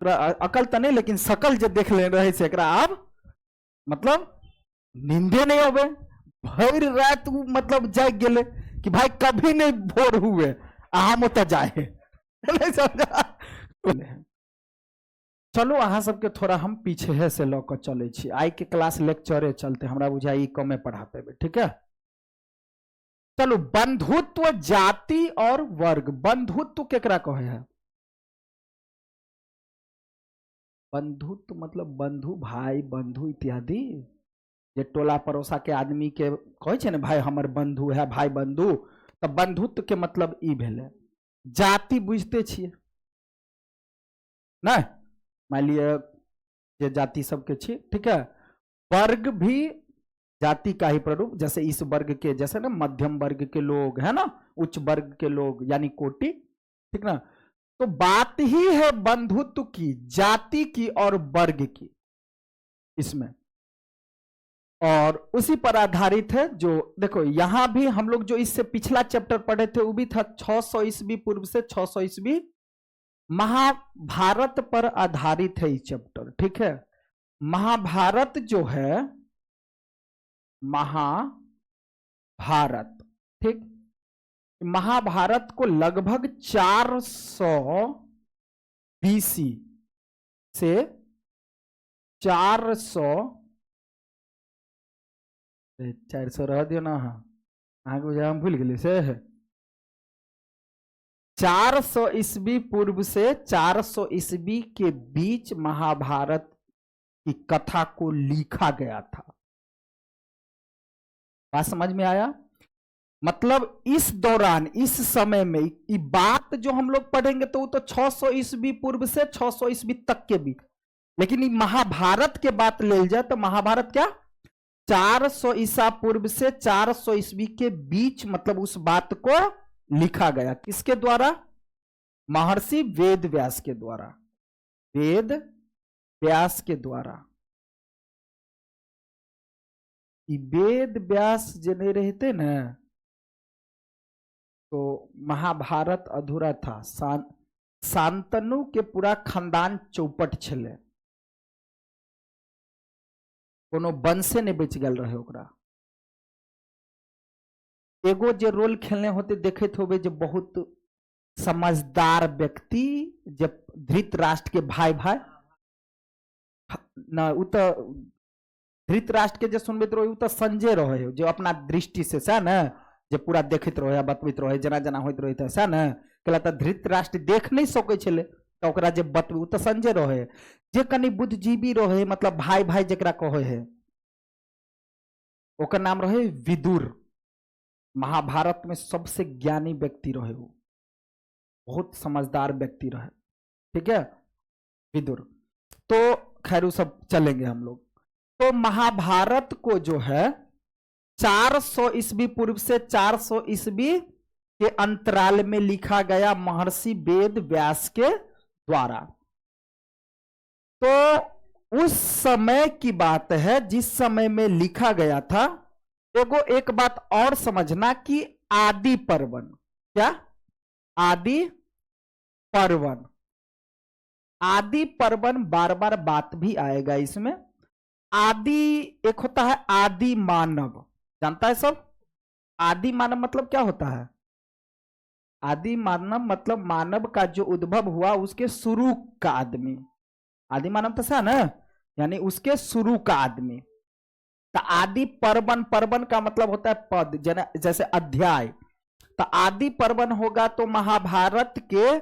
अकल तो नहीं लेकिन सकल जो देख ले रहे से अब मतलब नींदे नहीं होवे, भर रात मतलब जाग गेले कि भाई कभी नहीं भोर हुए हम तो जाए नहीं समझा। चलो अहाँ सबके थोड़ा हम पीछे से लऽ कऽ चले छी, आई के क्लास लेक्चरे चलते हमरा बुझाई कमे पढ़ा पेबे, ठीक है। चलो बंधुत्व जाति और वर्ग, बंधुत्व केकरा कहे है? बंधुत्व मतलब बंधु भाई बंधु इत्यादि, जे टोला पड़ोसा के आदमी के कहे छे ने भाई हमर बंधु है भाई बंधु, तो बंधुत्व के मतलब ई भेले। जाति बुझते छिए ना, मान लिया जे जाति सबके छी, ठीक है। वर्ग भी जाति का ही प्रारूप, जैसे इस वर्ग के जैसे ना मध्यम वर्ग के लोग है ना, उच्च वर्ग के लोग यानी कोटि, ठीक ना। तो बात ही है बंधुत्व की, जाति की और वर्ग की इसमें, और उसी पर आधारित है। जो देखो यहां भी हम लोग जो इससे पिछला चैप्टर पढ़े थे वो भी था 600 ईस्वी पूर्व से 600 ईस्वी, महाभारत पर आधारित है ये चैप्टर, ठीक है। महाभारत जो है, महाभारत, ठीक, महाभारत को लगभग 400 बीसी से 400 रह दियो ना, आगे बुझा हम भूल गए से 400 ईस्वी पूर्व से 400 ईस्वी के बीच महाभारत की कथा को लिखा गया था। बात समझ में आया? मतलब इस दौरान इस समय में ये बात जो हम लोग पढ़ेंगे तो वो तो 600 ईस्वी पूर्व से 600 ईस्वी तक के बीच, लेकिन ये महाभारत के बात ले जाए तो महाभारत क्या 400 ईसा पूर्व से 400 ईस्वी के बीच, मतलब उस बात को लिखा गया किसके द्वारा? महर्षि वेद व्यास के द्वारा, वेद व्यास के द्वारा। वेद व्यास जो नहीं रहते ना तो महाभारत अधूरा था। शांतनु के पूरा खानदान चौपट छले, कोनो वंशे नहीं बच गल रहे ओकरा। एगो जे रोल खेलने होते देखे होबे जो बहुत समझदार व्यक्ति, जब धृतराष्ट्र के भाई भाई ना, उ तो धृतराष्ट्र के जो सुनबे रहे तो संजय रहे जो अपना दृष्टि से सा ना, जो पूरा देखित रहे बतबित रहे जना जना होइत रहे सा ना, कहला तो धृतराष्ट्र देख नहीं सके छले तो ओकरा जे बतबू तो संजय रहे, जे कनी बुद्धिजीवी रहे मतलब भाई भाई जकरा कहे है ओकर नाम रहे विदुर। महाभारत में सबसे ज्ञानी व्यक्ति रहे, वो बहुत समझदार व्यक्ति रहे, ठीक है, विदुर। तो खैर वो सब चलेंगे हम लोग। तो महाभारत को जो है 400 ईस्वी पूर्व से 400 ईस्वी के अंतराल में लिखा गया महर्षि वेद व्यास के द्वारा। तो उस समय की बात है जिस समय में लिखा गया था। एक बात और समझना कि आदि पर्वन, क्या आदि पर्वन, आदि पर्वन बार बार बात भी आएगा इसमें। आदि एक होता है आदि मानव, जानता है सब? आदि मानव मतलब क्या होता है? आदि मानव मतलब मानव का जो उद्भव हुआ उसके शुरू का आदमी। आदि मानव तो सा ना, यानी उसके शुरू का आदमी। तो आदि पर्वन, पर्वन का मतलब होता है पद, जैसे अध्याय। तो आदि पर्वन होगा तो महाभारत के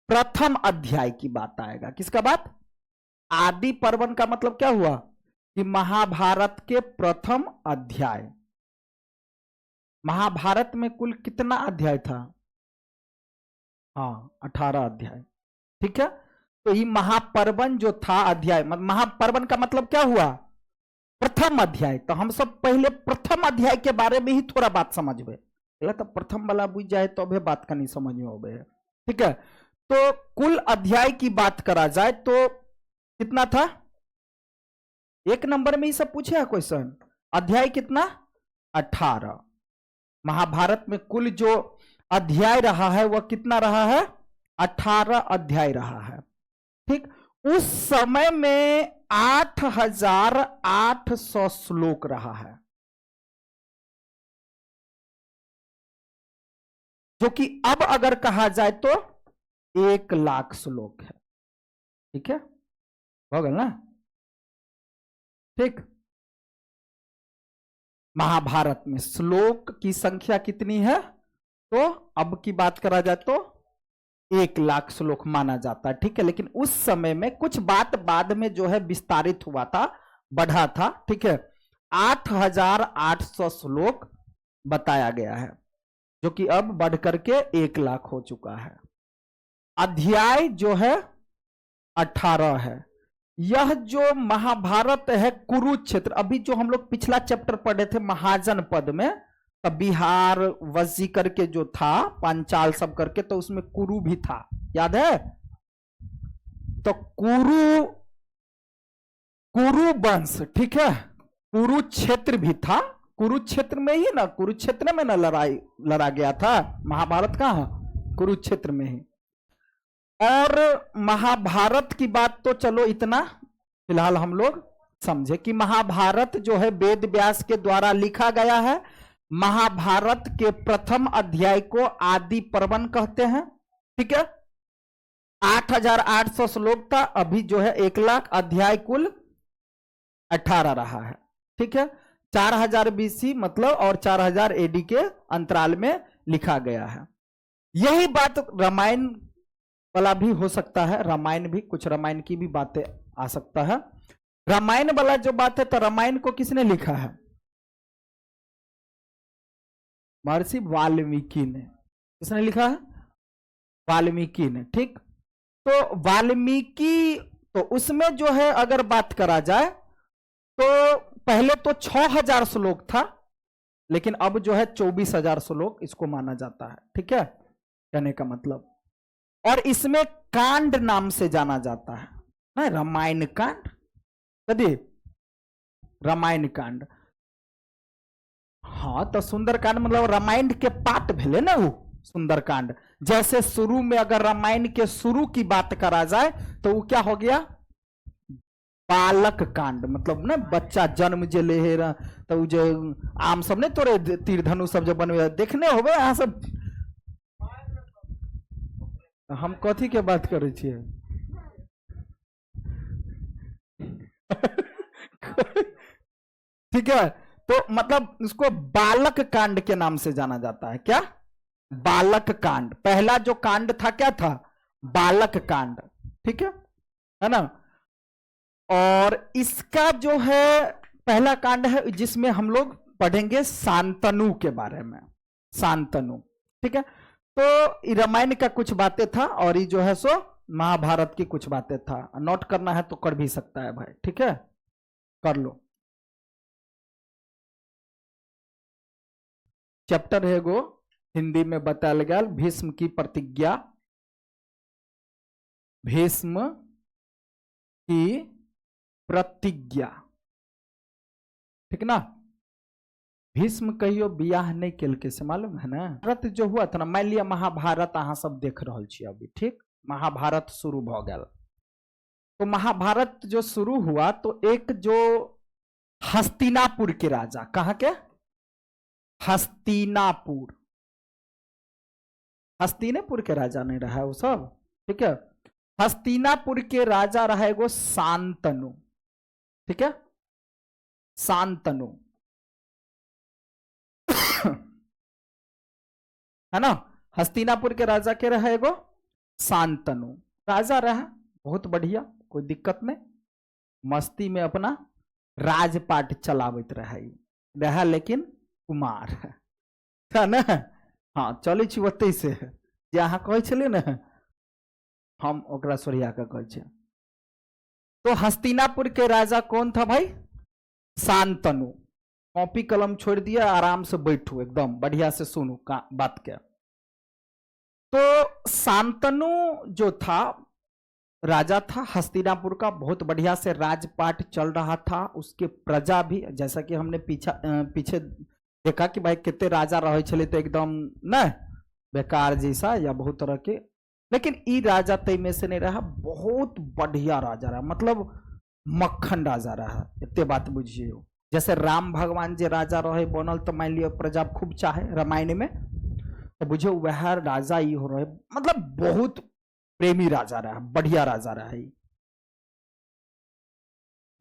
प्रथम अध्याय की बात आएगा। किसका बात? आदि पर्वन का मतलब क्या हुआ कि महाभारत के प्रथम अध्याय। महाभारत में कुल कितना अध्याय था? हाँ 18 अध्याय, ठीक है। तो ये महापर्वन जो था अध्याय, महापर्वन का मतलब क्या हुआ? प्रथम अध्याय। तो हम सब पहले प्रथम अध्याय के बारे में ही थोड़ा बात समझबे, तो प्रथम वाला बुझ जाए तो अभी बात का नहीं समझ में आवे, ठीक है। तो कुल अध्याय की बात करा जाए तो कितना था? एक नंबर में ही सब पूछे है क्वेश्चन। अध्याय कितना? 18। महाभारत में कुल जो अध्याय रहा है वह कितना रहा है? 18 अध्याय रहा है, ठीक। उस समय में 8,800 श्लोक रहा है, जो कि अब अगर कहा जाए तो 1,00,000 श्लोक है। ठीक है, हो गया ना? ठीक। महाभारत में श्लोक की संख्या कितनी है? तो अब की बात करा जाए तो 1,00,000 श्लोक माना जाता है। ठीक है, लेकिन उस समय में कुछ बात बाद में जो है विस्तारित हुआ था, बढ़ा था। ठीक है, 8,800 श्लोक बताया गया है, जो कि अब बढ़ करके 1,00,000 हो चुका है। अध्याय जो है 18 है। यह जो महाभारत है कुरुक्षेत्र, अभी जो हम लोग पिछला चैप्टर पढ़े थे महाजन पद में, तब बिहार वज्जी करके जो था, पांचाल सब करके, तो उसमें कुरु भी था, याद है? तो कुरु वंश, ठीक है, कुरुक्षेत्र भी था। कुरुक्षेत्र में ही ना, कुरुक्षेत्र में ना लड़ा गया था महाभारत। कहां? कुरुक्षेत्र में ही। और महाभारत की बात तो चलो इतना फिलहाल हम लोग समझे कि महाभारत जो है वेद व्यास के द्वारा लिखा गया है। महाभारत के प्रथम अध्याय को आदि पर्वन कहते हैं। ठीक है, 8,800 श्लोक था, अभी जो है 1,00,000, अध्याय कुल 18 रहा है। ठीक है, 4,000 BC मतलब और 4,000 AD के अंतराल में लिखा गया है। यही बात रामायण वाला भी हो सकता है, रामायण भी, कुछ रामायण की भी बातें आ सकता है। रामायण वाला जो बात है, तो रामायण को किसने लिखा है? महर्षि वाल्मीकि ने। किसने लिखा है? वाल्मीकि ने। ठीक, तो वाल्मीकि, तो उसमें जो है अगर बात करा जाए तो पहले तो 6,000 श्लोक था, लेकिन अब जो है 24,000 श्लोक इसको माना जाता है। ठीक है, कहने का मतलब, और इसमें कांड नाम से जाना जाता है ना, रामायण कांड। कभी रामायण कांड, हाँ, तो सुंदरकांड मतलब रामायण के पाठ भेले ना वो सुंदरकांड। जैसे शुरू में अगर रामायण के शुरू की बात करा जाए तो वो क्या हो गया? बालक कांड, मतलब ना बच्चा जन्म जे ले रहा, तो जो आम सब ने तोरे तीर धनुष सब जो बनवे देखने होबे यहाँ सब। हम कथी के बात करे छिए? ठीक है, तो मतलब इसको बालक कांड के नाम से जाना जाता है। क्या? बालक कांड। पहला जो कांड था क्या था? बालक कांड। ठीक है ना? और इसका जो है पहला कांड है जिसमें हम लोग पढ़ेंगे शांतनु के बारे में। शांतनु, ठीक है। तो रामायण का कुछ बातें था और ये जो है सो महाभारत की कुछ बातें था। नोट करना है तो कर भी सकता है भाई, ठीक है, कर लो। चैप्टर है गो हिंदी में बताया गया भीष्म की प्रतिज्ञा। भीष्म की प्रतिज्ञा, ठीक ना। भीष्म कहियो बियाह नहीं केल के से मालूम है ना। भारत जो हुआ था ना, मान लिया महाभारत अहाँ सब देख रहा छी अभी, ठीक। महाभारत शुरू भ गया, तो महाभारत जो शुरू हुआ तो एक जो हस्तिनापुर के राजा, कहाँ के? हस्तिनापुर, हस्तिनापुर के राजा नहीं रहा है वो सब, ठीक है। हस्तिनापुर के राजा रहा है वो शांतनु, ठीक है, शांतनु है ना। हस्तिनापुर के राजा के रहा एगो शांतनु राजा रहा, बहुत बढ़िया, कोई दिक्कत नहीं, मस्ती में अपना राजपाट चलावत रहा, लेकिन कुमार है ना। हाँ, चले छी ओते से जे अहाँ कहै छलिए ना, हम ओकरा सोरिया के कहै छै। तो हस्तिनापुर के राजा कौन था भाई? शांतनु। कॉपी कलम छोड़ दिया, आराम से बैठो, एकदम बढ़िया से सुनो बात क्या। तो शांतनु जो था राजा था हस्तिनापुर का, बहुत बढ़िया से राजपाट चल रहा था। उसके प्रजा भी, जैसा कि हमने पीछे देखा कि भाई कितने राजा रहे छले, तो एकदम न बेकार जैसा या बहुत तरह के लेकिन ई राजा तय में से नहीं रहा, बहुत बढ़िया राजा रहा, मतलब मक्खन राजा रहा। इतने बात बुझियो, जैसे राम भगवान जे राजा रहे बनल तो मान लियो प्रजा खूब चाहे रामायण में, तो बुझे वह राजा ही हो रहे, मतलब बहुत प्रेमी राजा रहा, बढ़िया राजा रहा ही।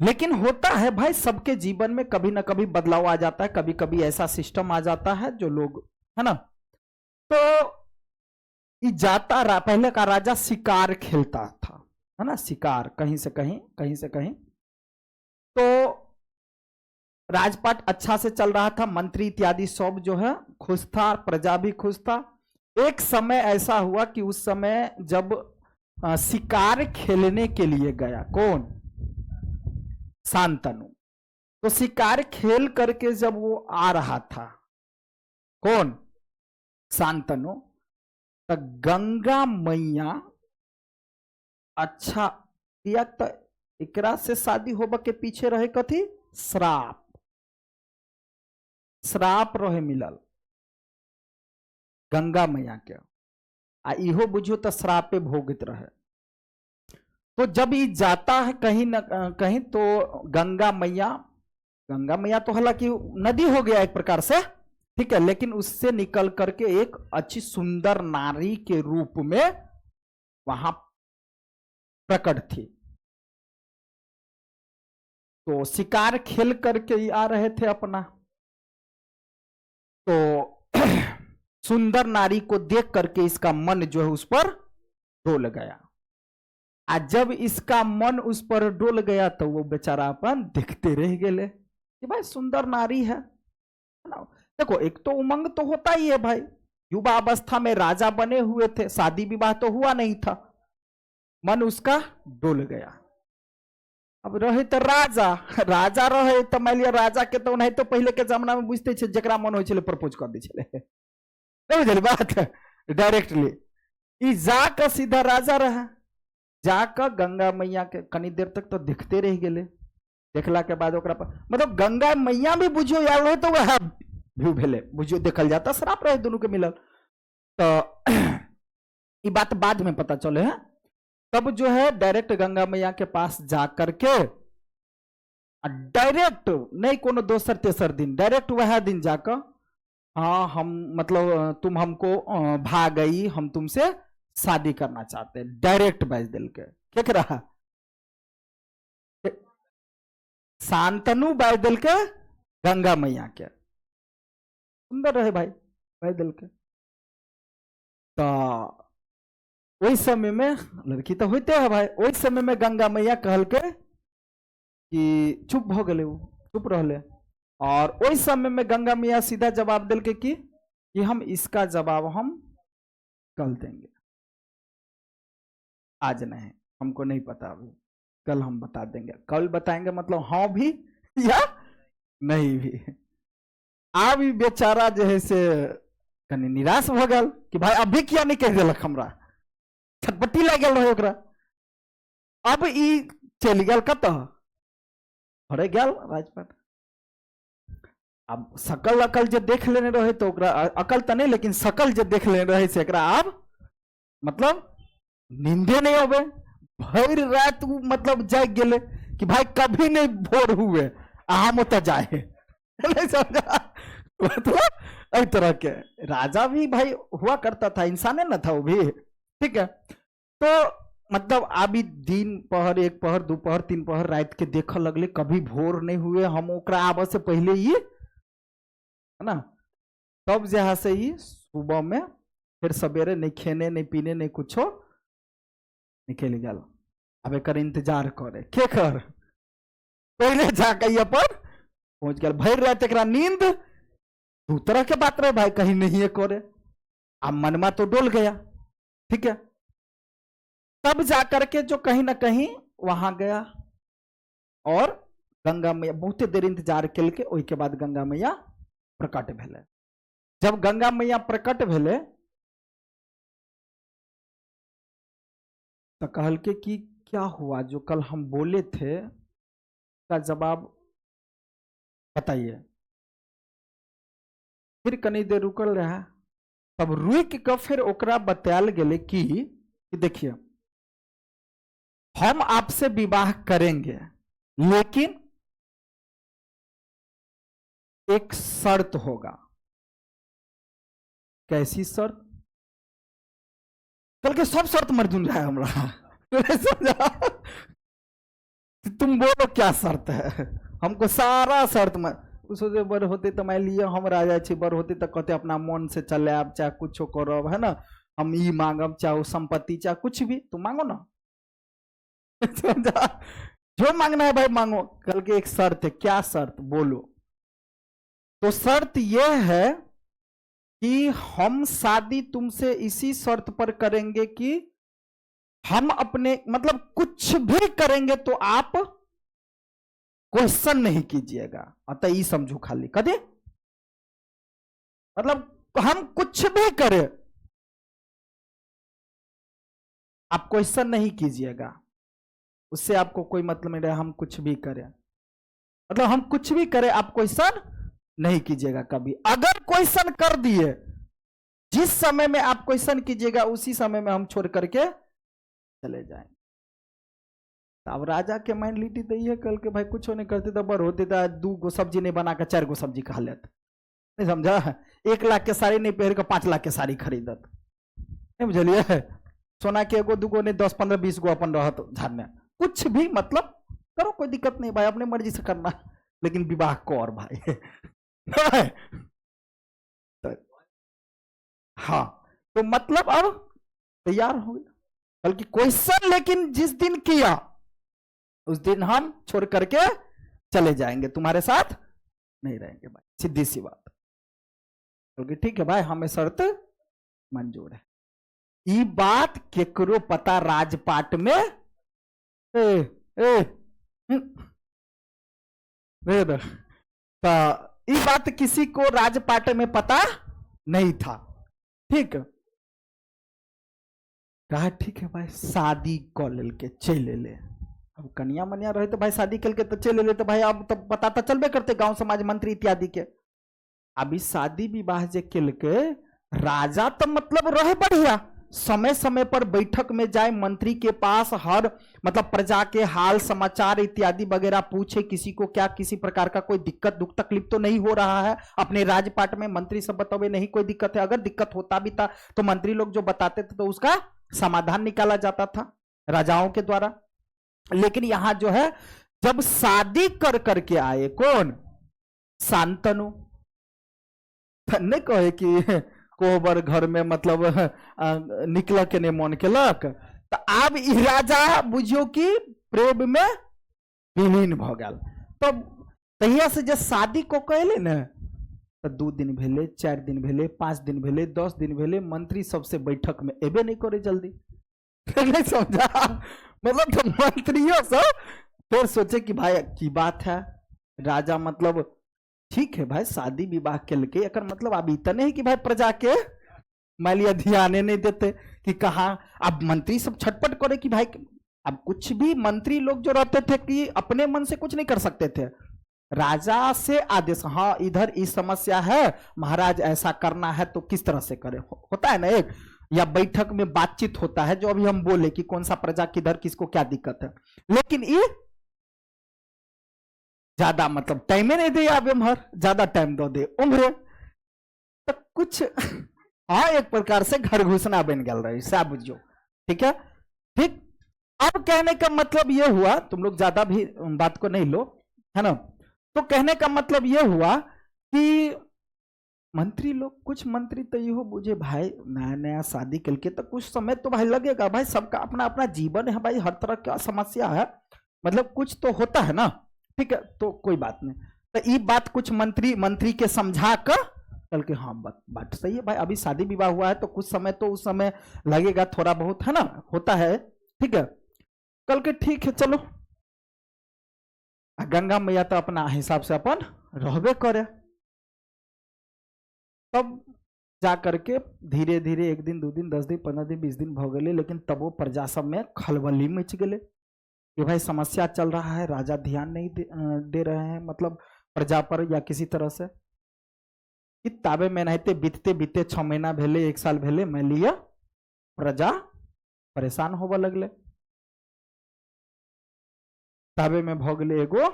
लेकिन होता है भाई सबके जीवन में कभी ना कभी बदलाव आ जाता है, कभी कभी ऐसा सिस्टम आ जाता है जो लोग, है ना। तो जाता पहले का राजा शिकार खेलता था, है ना, शिकार कहीं से कहीं कहीं से कहीं। तो राजपाट अच्छा से चल रहा था, मंत्री इत्यादि सब जो है खुश था, प्रजा भी खुश था। एक समय ऐसा हुआ कि उस समय जब शिकार खेलने के लिए गया कौन, शांतनु, तो शिकार खेल करके जब वो आ रहा था कौन, शांतनु, तो गंगा मैया अच्छा किया, तो एकरा से शादी होबा के पीछे रहे कथी, श्राप, श्राप रहे मिलल गंगा मैया के, आ इहो बुझो तो श्रापे भोगित रहे। तो जब ये जाता है कहीं न कहीं, तो गंगा मैया तो हालांकि नदी हो गया एक प्रकार से, ठीक है, लेकिन उससे निकल करके एक अच्छी सुंदर नारी के रूप में वहां प्रकट थी। तो शिकार खेल करके आ रहे थे अपना, तो सुंदर नारी को देख करके इसका मन जो है उस पर डोल गया। आज जब इसका मन उस पर डोल गया तो वो बेचारा अपन देखते रह गए कि भाई सुंदर नारी है ना। देखो एक तो उमंग तो होता ही है भाई, युवा अवस्था में राजा बने हुए थे, शादी विवाह तो हुआ नहीं था, मन उसका डोल गया। अब रहे तो राजा रहे तो मान लिया राजा के तो नहीं, तो पहले के जमाना में बुझते जरा मन हो प्रपोज कर दी नहीं बात डायरेक्टली जाकर सीधा राजा रहा, जाकर गंगा मैया के कनी देर तक तो देखते रह गए, देखला के बाद मतलब गंगा मैया भी बुझियो यार रहे तो वह व्यू भेले बुझियो देखल जाता, श्राप रहे दोनों के मिलल। तो ये बात बाद में पता चले है, तब जो है डायरेक्ट गंगा मैया के पास जा करके डायरेक्ट नहीं कोनो दोसर तेसर दिन, डायरेक्ट वह दिन जाकर, हाँ हम मतलब तुम हमको भा गई, हम तुमसे शादी करना चाहते हैं, डायरेक्ट बैज दिल के क्या कर रहा, शांतनु बैज दिल के गंगा मैया के, सुंदर रहे भाई बैज दिल के। तो वही समय में लड़की तो होते है भाई, वही समय में गंगा मैया कहल के कि चुप हो गए, वो चुप रहले, और वही समय में गंगा मैया सीधा जवाब दिल के कि हम इसका जवाब हम कल देंगे, आज नहीं, हमको नहीं पता अभी, कल हम बता देंगे। कल बताएंगे मतलब हाँ भी या नहीं भी। अब बेचारा जो है से कनी निराश हो गया कि भाई अभी क्या नहीं कह दिलक, हमरा छटपट्टी लग गया ओकरा। अब ई चल गया कत घरे गया राजपाट। अब सकल अकल जो देख लेने रहे तो अकल तो नहीं लेकिन सकल जो देख लेने रहे से अब मतलब नींदे नहीं होवे, भर रात मतलब जाग गए कि भाई कभी नहीं भोर हुए हम तो जाए नहीं समझा, मतलब एक तरह के राजा भी भाई हुआ करता था, इंसान है ना था वो भी, ठीक है। तो मतलब अभी दिन पहर, एक पहर, दोपहर, तीन पहर रात के देख लगले, कभी भोर नहीं हुए, हम ओकरा आब से पहले ही है ना, तब जहां से ही सुबह में फिर सवेरे नहीं खेने नहीं पीने नहीं कुछो निकल गया। अब एक इंतजार करे के कर, पहले जाकर अपन पहुंच गया, भर रात एक नींद दू तरह के बात रहे भाई, कहीं नहीं करे, अब मनमा तो डोल गया, ठीक है। तब जाकर के जो कहीं ना कहीं वहां गया और गंगा मैया बहुत देर इंतजार के लिए, वही के बाद गंगा मैया प्रकट भेले। जब गंगा मैया प्रकट भेले तो कहल के कि क्या हुआ, जो कल हम बोले थे का जवाब बताइए। फिर कनी देर रुकल रहा, तब रुक के फिर ओकरा बतायल गेले कि कि देखिए हम आपसे विवाह करेंगे, लेकिन एक शर्त होगा। कैसी शर्त? कल के सब शर्त मर्जून है हमरा समझा? तुम बोलो क्या शर्त है? हमको सारा शर्त में सोचे बर होते तो मैं लिए हम राजा छी, बर होते तो कहते अपना मन से चले आप, चाहे कुछ करो, है ना, हम ई मांगब, चाहे संपत्ति, चाहे कुछ भी तुम मांगो ना समझा? जो मांगना है भाई मांगो। कल के एक शर्त है। क्या शर्त? बोलो। तो शर्त यह है कि हम शादी तुमसे इसी शर्त पर करेंगे कि हम अपने मतलब कुछ भी करेंगे तो आप क्वेश्चन नहीं कीजिएगा। अतः ये समझो खाली कदे मतलब हम कुछ भी करें आप क्वेश्चन नहीं कीजिएगा, उससे आपको कोई मतलब नहीं रहा। हम कुछ भी करें मतलब हम कुछ भी करें आप क्वेश्चन नहीं कीजिएगा कभी। अगर क्वेश्चन कर दिए, जिस समय में आप क्वेश्चन कीजिएगा उसी समय में हम छोड़ करके चले जाएंगे। अब राजा के मेंटलिटी तो ये कल के भाई कुछ नहीं करते तो बर होते तो 2 गो सब्जी नहीं बना के 4 गो सब्जी खा लेते, नहीं समझा? 1 लाख के साड़ी नहीं पहन के 5 लाख के साड़ी खरीदत, नहीं बुझलिए? सोना के 1 2 नहीं 10 15 20 गो अपन रहत झाड़ने। कुछ भी मतलब करो, कोई दिक्कत नहीं भाई, अपने मर्जी से करना, लेकिन विवाह को और भाई तो, हाँ तो मतलब अब तैयार हो गया। बल्कि क्वेश्चन लेकिन जिस दिन किया उस दिन हम छोड़ करके चले जाएंगे, तुम्हारे साथ नहीं रहेंगे भाई, सीधी सी बात। बल्कि ठीक है भाई, हमें शर्त मंजूर है। ये बात केकरो पता राजपाट में ये बात किसी को राजपाट में पता नहीं था। ठीक कहा ठीक है भाई, शादी क लेल के चले ले। अब कन्या मनिया रहे तो भाई शादी कल के तो चले ले, तो भाई अब तो पता तो चलबे करते गांव समाज मंत्री इत्यादि के। अभी शादी विवाह जे कल के राजा तो मतलब रहे बढ़िया, समय समय पर बैठक में जाए मंत्री के पास, हर मतलब प्रजा के हाल समाचार इत्यादि वगैरह पूछे, किसी को क्या किसी प्रकार का कोई दिक्कत दुख तकलीफ तो नहीं हो रहा है अपने राजपाट में। मंत्री सब बतावे नहीं कोई दिक्कत है, अगर दिक्कत होता भी था तो मंत्री लोग जो बताते थे तो उसका समाधान निकाला जाता था राजाओं के द्वारा। लेकिन यहां जो है जब शादी कर करके आए कौन, शांतनु, नहीं कहे कि कोबर घर में मतलब निकल के नहीं मन केलक, तो अब ई राजा बुझियो कि प्रेम में विलीन भ गया। तो तहिया से जब शादी को कहले न तो 2 दिन भेले, 4 दिन भेले, 5 दिन भेले, 10 दिन भेले, मंत्री सबसे बैठक में एबे नहीं करे जल्दी नहीं समझा? मतलब तो मंत्रियों सब फिर सोचे कि भाई की बात है, राजा मतलब ठीक है भाई शादी विवाह के लेके एक मतलब अब इतने ही कि भाई प्रजा के मान लिया ध्यान नहीं देते कि कहा। अब मंत्री सब छटपट करे कि भाई अब कुछ भी मंत्री लोग जो रहते थे कि अपने मन से कुछ नहीं कर सकते थे, राजा से आदेश, हाँ इधर इस समस्या है महाराज ऐसा करना है तो किस तरह से करें, होता है ना एक, या बैठक में बातचीत होता है जो अभी हम बोले कि कौन सा प्रजा किधर किसको क्या दिक्कत है। लेकिन ये ज्यादा मतलब टाइम ही नहीं दे, अब हर ज्यादा टाइम दो दे उम्र तो कुछ हाँ एक प्रकार से घर घुसना बन गया रही सा बुझो। ठीक है ठीक। अब कहने का मतलब यह हुआ, तुम लोग ज्यादा भी बात को नहीं लो है ना, तो कहने का मतलब यह हुआ कि मंत्री लोग, कुछ मंत्री तो यो बुझे भाई नया नया शादी करके तो कुछ समय तो भाई लगेगा, भाई सबका अपना अपना जीवन है भाई, हर तरह का समस्या है, मतलब कुछ तो होता है ना। ठीक है तो कोई बात नहीं, तो ये बात कुछ मंत्री के समझा कर कल के हाँ बात सही है भाई, अभी शादी विवाह हुआ है तो कुछ समय तो उस समय लगेगा थोड़ा बहुत है ना, होता है। ठीक है कल के ठीक है चलो, गंगा मैया तो अपना हिसाब से अपन रहबे करे। तब जा करके धीरे धीरे 1 दिन 2 दिन 10 दिन 15 दिन 20 दिन भ गए, लेकिन तब वो प्रजा सब में खलबली मच गए कि भाई समस्या चल रहा है, राजा ध्यान नहीं दे रहे हैं मतलब प्रजा पर या किसी तरह से। ताबे में नहते बीतते बीतते 6 महीना भेले 1 साल भेले, मैं लिया प्रजा परेशान होबे लगले। ताबे में भ गेले एगो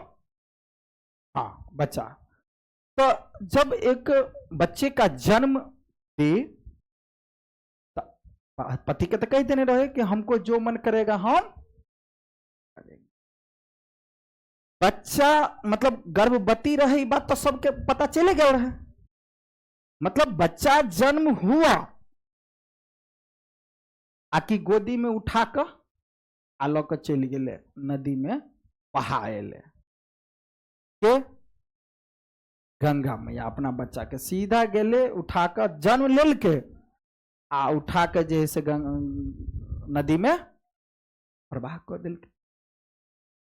बच्चा। तो जब एक बच्चे का जन्म दे, पति के तो कह देने रहे कि हमको जो मन करेगा हम करेंगे। बच्चा मतलब गर्भवती रहे, बात तो सबके पता चले गया रहे। मतलब बच्चा जन्म हुआ, आकी गोदी में उठाकर आलो के चल गए नदी में बहाएले के गंगा मैया अपना बच्चा के सीधा गेले उठाकर जन्म लेल के आ उठा के जैसे नदी में प्रवाह कर दिल के।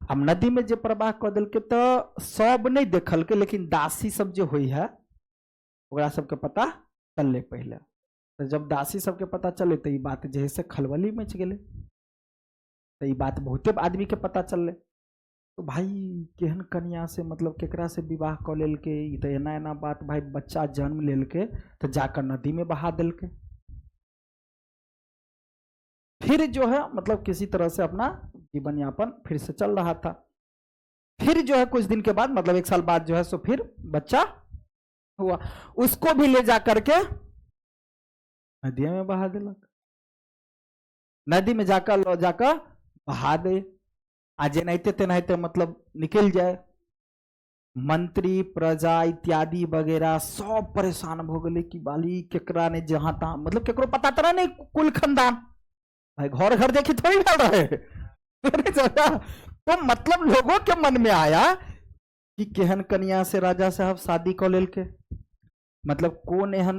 हम नदी में जो प्रवाह कर दिल के तो सब नहीं देखल के, लेकिन दासी सब जो हुई है ओकरा सबके पता चलले पहले। तो जब दासी सबके पता चले तो ये बात जैसे खलबली मच गए, तो ये बात बहुते आदमी के पता चलले। तो भाई केहन कन्या से मतलब केकरा से विवाह कर लेल के, तो एना एना बात भाई, बच्चा जन्म लेल के तो जाकर नदी में बहा दिल के। फिर जो है मतलब किसी तरह से अपना जीवन यापन फिर से चल रहा था। फिर जो है कुछ दिन के बाद मतलब 1 साल बाद जो है सो फिर बच्चा हुआ, उसको भी ले जाकर के नदी में बहा दिलक। नदी में जाकर बहा दे, आज नहते तेनाहिते मतलब निकल जाए। मंत्री प्रजा इत्यादि वगैरह सब परेशान हो गए कि बाली केकरा ने जहां तहां मतलब केकरो पता तरा नहीं, कुल खानदान भाई घर घर देखी थोड़ी डाल रहे। तो मतलब लोगों के मन में आया कि केहन कन्या से राजा साहब शादी कर लेल के, मतलब कौन एहन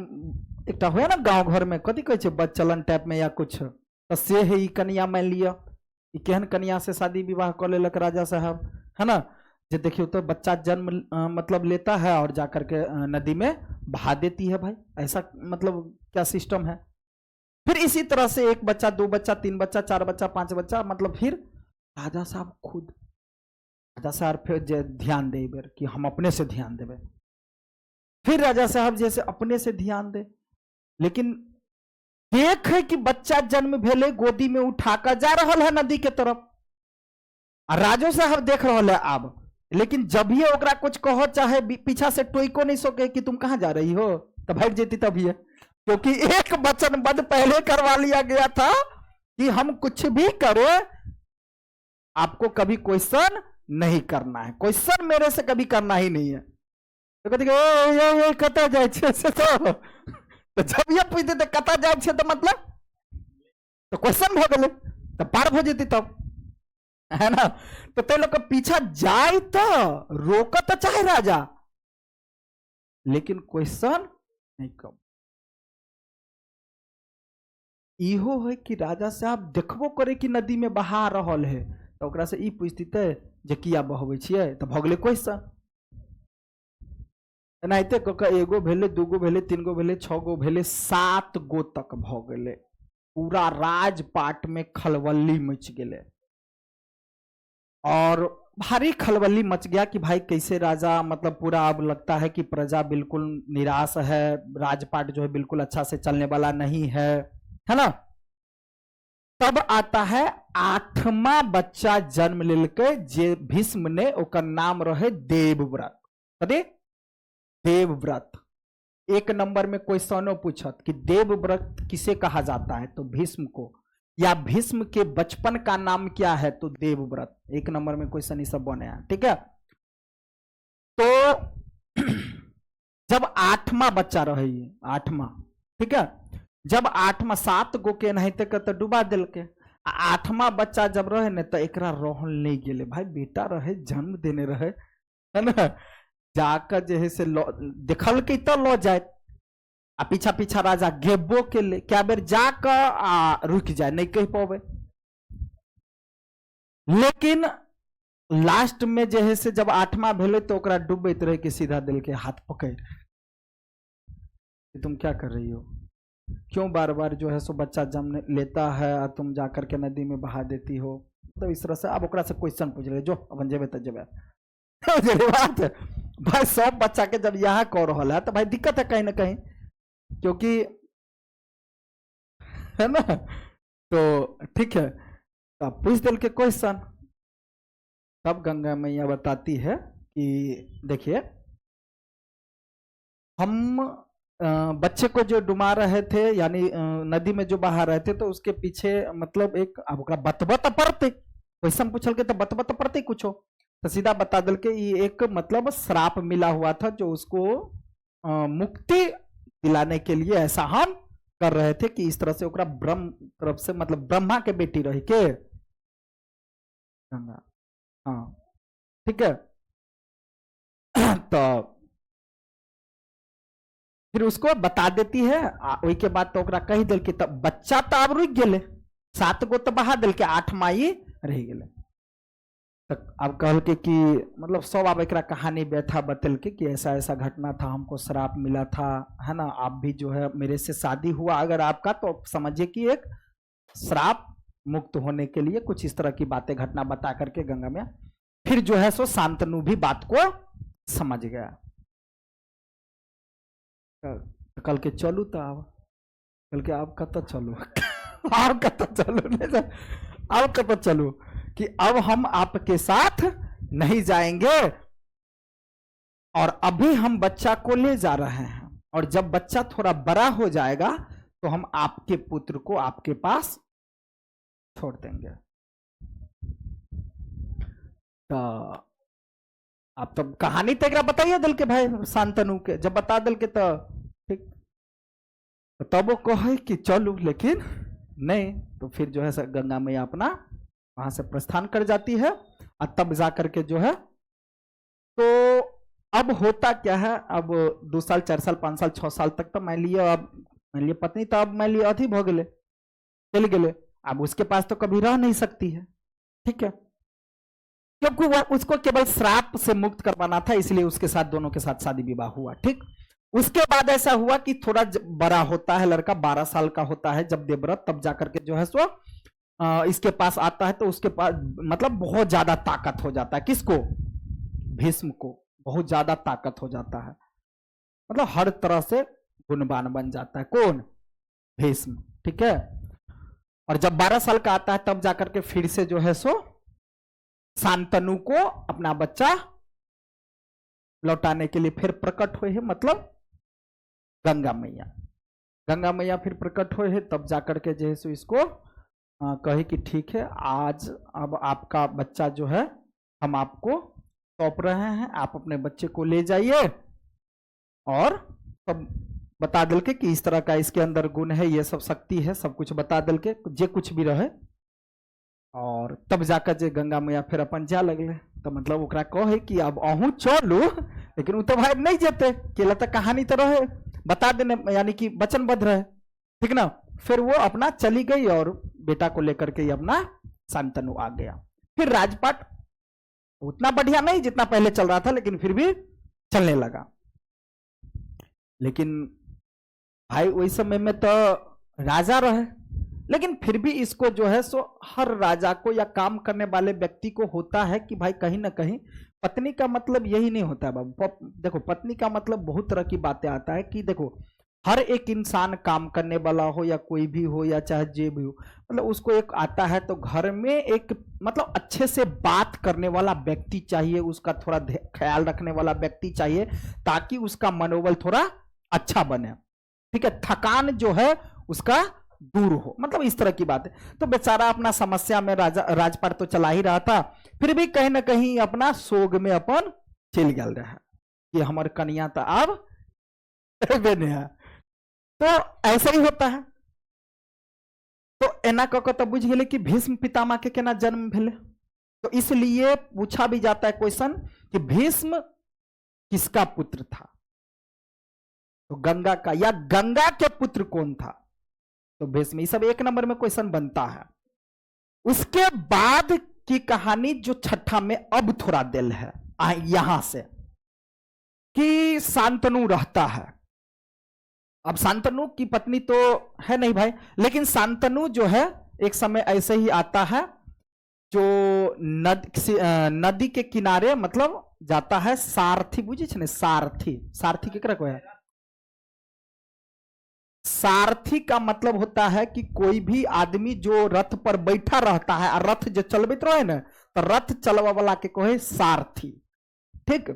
एक हुआ ना गांव घर में कथी कहे बच्चलन टाइप में या कुछ, तो से है कन्या मान लिया कि केहन कन्या से शादी विवाह कर लेलक राजा साहब, है ना। जो देखियो तो बच्चा जन्म मतलब लेता है और जाकर के नदी में बहा देती है भाई, ऐसा मतलब क्या सिस्टम है। फिर इसी तरह से 1 बच्चा 2 बच्चा 3 बच्चा 4 बच्चा 5 बच्चा, मतलब फिर राजा साहब खुद राजा साहब फिर ध्यान दे कि हम अपने से ध्यान देवे। फिर राजा साहब जैसे अपने से ध्यान दे, लेकिन देख है कि बच्चा जन्म भेले गोदी में उठाकर जा रहा है नदी के तरफ, और राजो साहब देख रहा है अब। लेकिन जब ये ओकरा कुछ कहो चाहे पीछा से टोइको नहीं सके कि तुम कहां जा रही हो, तो भाग जेती तभी है, क्योंकि एक वचनबद्ध पहले करवा लिया गया था कि हम कुछ भी करो आपको कभी क्वेश्चन नहीं करना है, क्वेश्चन मेरे से कभी करना ही नहीं है। तो कहते ये कता जाए से तो जब ये पूछते थे कता जाए तो मतलब तो क्वेश्चन हो गए तो पार हो जाती तब, है ना। तो ते लोग पीछा जाए तो रोक तो चाहे राजा, लेकिन क्वेश्चन नहीं कर। इहो है कि राजा साहब देखबो करे कि नदी में बहा रहल है, तो ओकरा से ई पूछती जे किया बहबै छियै, तो भ गेलै क्वेश्चन। एनाहिते क के 1 गो भेले 2 गो भेले 3 गो भेले 6 गो भेले 7 गो तक भ गेले। पूरा राजपाट में खलबली मच गेले और भारी खलबली मच गया कि भाई कैसे राजा मतलब पूरा अब लगता है कि प्रजा बिल्कुल निराश है, राजपाट जो है बिल्कुल अच्छा से चलने वाला नहीं है ना। तब आता है 8वां बच्चा जन्म लेके जे भीष्म ने, ओकर नाम रहे देवव्रत। कदे देवव्रत। 1 नंबर में क्वेश्चनों पूछत कि देवव्रत किसे कहा जाता है, तो भीष्म को, या भीष्म के बचपन का नाम क्या है, तो देवव्रत। 1 नंबर में क्वेश्चन ये सब बने हैं, ठीक है। तो जब 8वां बच्चा रहे, 8वां, ठीक है, जब 8वां 7 गो के नहीं तक तो डुबा दिल के, 8वां बच्चा जब रहे न तो एकरा रहल नहीं गेले भाई, बेटा रहे जन्म देने रहे, है ना। जाकर जे है से देखल के तो लो जाए, आ पीछा पीछा राजा गेबो के ले क्या बेर जाकर रुक जाए, नहीं कह पावे। लेकिन लास्ट में जे है से जब 8वां भेले तो ओकरा डूबैत रहे के सीधा दिल के हाथ पकड़, तुम क्या कर रही हो, क्यों बार बार जो है सो बच्चा जन्म लेता है और तुम जाकर के नदी में बहा देती हो। तो इस तरह से अब ओकरा से क्वेश्चन पूछ रहे, जो अपन जेबे तो जेबे बात भाई। सब बच्चा के जब यहाँ कह रहा है तो भाई दिक्कत है कहीं ना कहीं, क्योंकि है ना तो ठीक है, तो आप पूछ दिल के क्वेश्चन। तब गंगा मैया बताती है कि देखिए, हम बच्चे को जो डुमा रहे थे, यानी नदी में जो बहा रहे थे, तो उसके पीछे मतलब एक अब बतबत पड़ते क्वेश्चन पूछल के, तो बतबत पड़ते कुछ हो, तो सीधा बता दल के ये एक मतलब श्राप मिला हुआ था, जो उसको मुक्ति दिलाने के लिए ऐसा हम कर रहे थे कि इस तरह से ओकरा ब्रह्म तरफ से, मतलब ब्रह्मा के बेटी रही के गंगा। हाँ ठीक है। तो फिर उसको बता देती है, वही के बाद तो ओकरा कही दिल कि तब बच्चा तो अब रुक गए, 7 गो तो बहा दिल के, 8 माई रह गए। तक अब कहल के कि मतलब सब अब एक कहानी व्यथा बतल के कि ऐसा ऐसा घटना था, हमको श्राप मिला था, है ना, आप भी जो है मेरे से शादी हुआ अगर आपका, तो समझिए कि एक श्राप मुक्त होने के लिए कुछ इस तरह की बातें घटना बता करके गंगा में फिर जो है सो शांतनु भी बात को समझ गया। कल के चलू तो अब कल के आप कत चलू आप कत चलू नहीं, अब कत चलू कि अब हम आपके साथ नहीं जाएंगे, और अभी हम बच्चा को ले जा रहे हैं, और जब बच्चा थोड़ा बड़ा हो जाएगा तो हम आपके पुत्र को आपके पास छोड़ देंगे। तो आप तो कहानी तो बताइए दिल के भाई शांतनु के, जब बता दिल के तो ठीक, तो तब वो कहे कि चलू, लेकिन नहीं, तो फिर जो है गंगा मैया अपना वहां से प्रस्थान कर जाती है, और तब जाकर के जो है, तो अब होता क्या है, अब 2 साल 4 साल 5 साल 6 साल तक तो मान लिया पत्नी तो अब मान लिया अथी भ गए, चल गए, अब उसके पास तो कभी रह नहीं सकती है, ठीक है, क्योंकि वह उसको केवल श्राप से मुक्त करवाना था, इसलिए उसके साथ दोनों के साथ शादी विवाह हुआ। ठीक, उसके बाद ऐसा हुआ कि थोड़ा बड़ा होता है लड़का, 12 साल का होता है जब देवव्रत, तब जाकर के जो है सो इसके पास आता है, तो उसके पास मतलब बहुत ज्यादा ताकत हो जाता है, किसको, भीष्म को बहुत ज्यादा ताकत हो जाता है, मतलब हर तरह से गुणवान बन जाता है, कौन, भीष्म, ठीक है। और जब 12 साल का आता है तब जाकर के फिर से जो है सो शांतनु को अपना बच्चा लौटाने के लिए फिर प्रकट हुए हैं, मतलब गंगा मैया फिर प्रकट हुए हैं, तब जाकर के जो है सो इसको कहे कि ठीक है, आज अब आपका बच्चा जो है हम आपको सौंप रहे हैं, आप अपने बच्चे को ले जाइए, और सब बता दिल के कि इस तरह का इसके अंदर गुण है, ये सब शक्ति है, सब कुछ बता दिल के, जे कुछ भी रहे, और तब जाकर जे गंगा मैया फिर अपन जा लगले, तो मतलब ओकरा कहे कि अब अहू चलू, लेकिन वो तो भाई नहीं जेते, केला तो कहानी तो रहे बता देने, यानी कि वचनबद्ध रहे, ठीक ना। फिर वो अपना चली गई और बेटा को लेकर के अपना शांतनु आ गया। फिर राजपाट उतना बढ़िया नहीं जितना पहले चल रहा था, लेकिन फिर भी चलने लगा। लेकिन भाई वही समय में तो राजा रहे, लेकिन फिर भी इसको जो है सो हर राजा को या काम करने वाले व्यक्ति को होता है कि भाई कहीं ना कहीं पत्नी का मतलब यही नहीं होता है बाबू। देखो पत्नी का मतलब बहुत तरह की बातें आता है कि देखो हर एक इंसान काम करने वाला हो या कोई भी हो या चाहे जे भी हो, मतलब उसको एक आता है तो घर में एक मतलब अच्छे से बात करने वाला व्यक्ति चाहिए, उसका थोड़ा ख्याल रखने वाला व्यक्ति चाहिए, ताकि उसका मनोबल थोड़ा अच्छा बने, ठीक है, थकान जो है उसका दूर हो, मतलब इस तरह की बात है। तो बेचारा अपना समस्या में राजपाट तो चला ही रहा था, फिर भी कहीं ना कहीं अपना सोग में अपन चल गल रहा है कि हमारे कन्या तो अब है। तो ऐसा ही होता है। तो एना कक तो बुझ गए कि भीष्म पितामह के केना जन्म भेले, तो इसलिए पूछा भी जाता है क्वेश्चन कि भीष्म किसका पुत्र था, तो गंगा का, या गंगा के पुत्र कौन था, तो भीष्म। ये सब 1 नंबर में क्वेश्चन बनता है। उसके बाद की कहानी जो छठा में अब थोड़ा दिल है यहां से कि शांतनु रहता है। अब शांतनु की पत्नी तो है नहीं भाई, लेकिन शांतनु जो है एक समय ऐसे ही आता है जो नदी के किनारे मतलब जाता है, सारथी बुझे छे, सारथी, सारथी केकरा को है, सारथी का मतलब होता है कि कोई भी आदमी जो रथ पर बैठा रहता है और रथ जो चलबित रहे ना, तो रथ चलवा वाला के कहे सारथी। ठीक,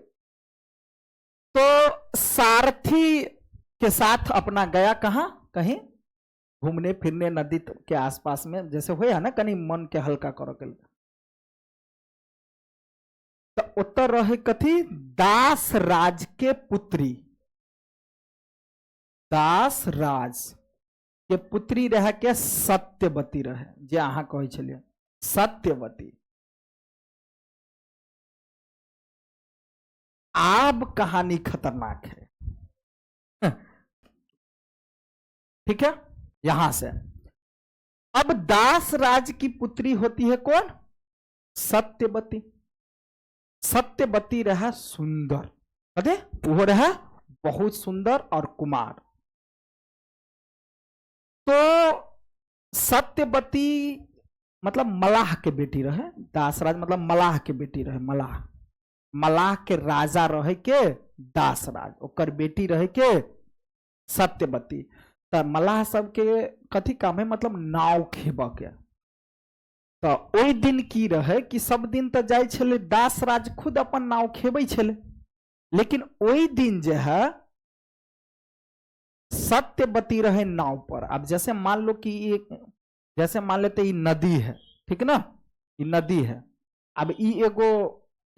तो सारथी के साथ अपना गया कहां, कहीं घूमने फिरने नदी के आसपास में, जैसे हुआ ना कहीं मन के हल्का करो के लिए। तो उत्तर रहे कथी, दास राज के पुत्री, दास राज के पुत्री रह के सत्यवती रहे, जे अहाँ कहै छलिए सत्यवती। अब कहानी खतरनाक है। ठीक है, यहां से अब दास राज की पुत्री होती है कौन, सत्यवती। सत्यवती रहा सुंदर, अरे वो रहा बहुत सुंदर और कुमार। तो सत्यवती मतलब मलाह के बेटी रहे, दासराज मतलब मलाह के बेटी रहे, मलाह, मलाह के राजा रहे के दासराज, ओकर बेटी रहे के सत्यवती। तो मलाह सबके कथी काम है, मतलब नाव खेब के। तो ओई दिन की रहे कि सब दिन तो जाय छले दासराज खुद अपन नाव खेबै छले, लेकिन ओई दिन जे है सत्यवती रहे नाव पर। अब जैसे मान लो कि एक, जैसे मान लेते ये नदी है, ठीक ना, ये नदी है, अब ये एगो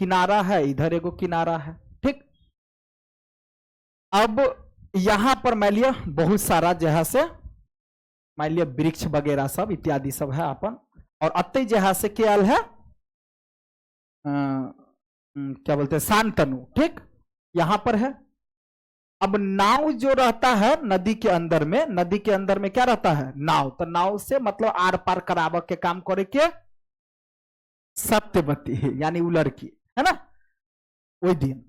किनारा है, इधर एगो किनारा है, ठीक। अब यहां पर मान लिया बहुत सारा जहां से मान लिया वृक्ष वगैरह सब इत्यादि सब है अपन, और अतः जहां से क्या है क्या बोलते हैं शांतनु, ठीक, यहां पर है। अब नाव जो रहता है नदी के अंदर में, नदी के अंदर में क्या रहता है, नाव। तो नाव से मतलब आर पार कराव के काम करे के सत्यवती है, यानी वो लड़की है ना। वही दिन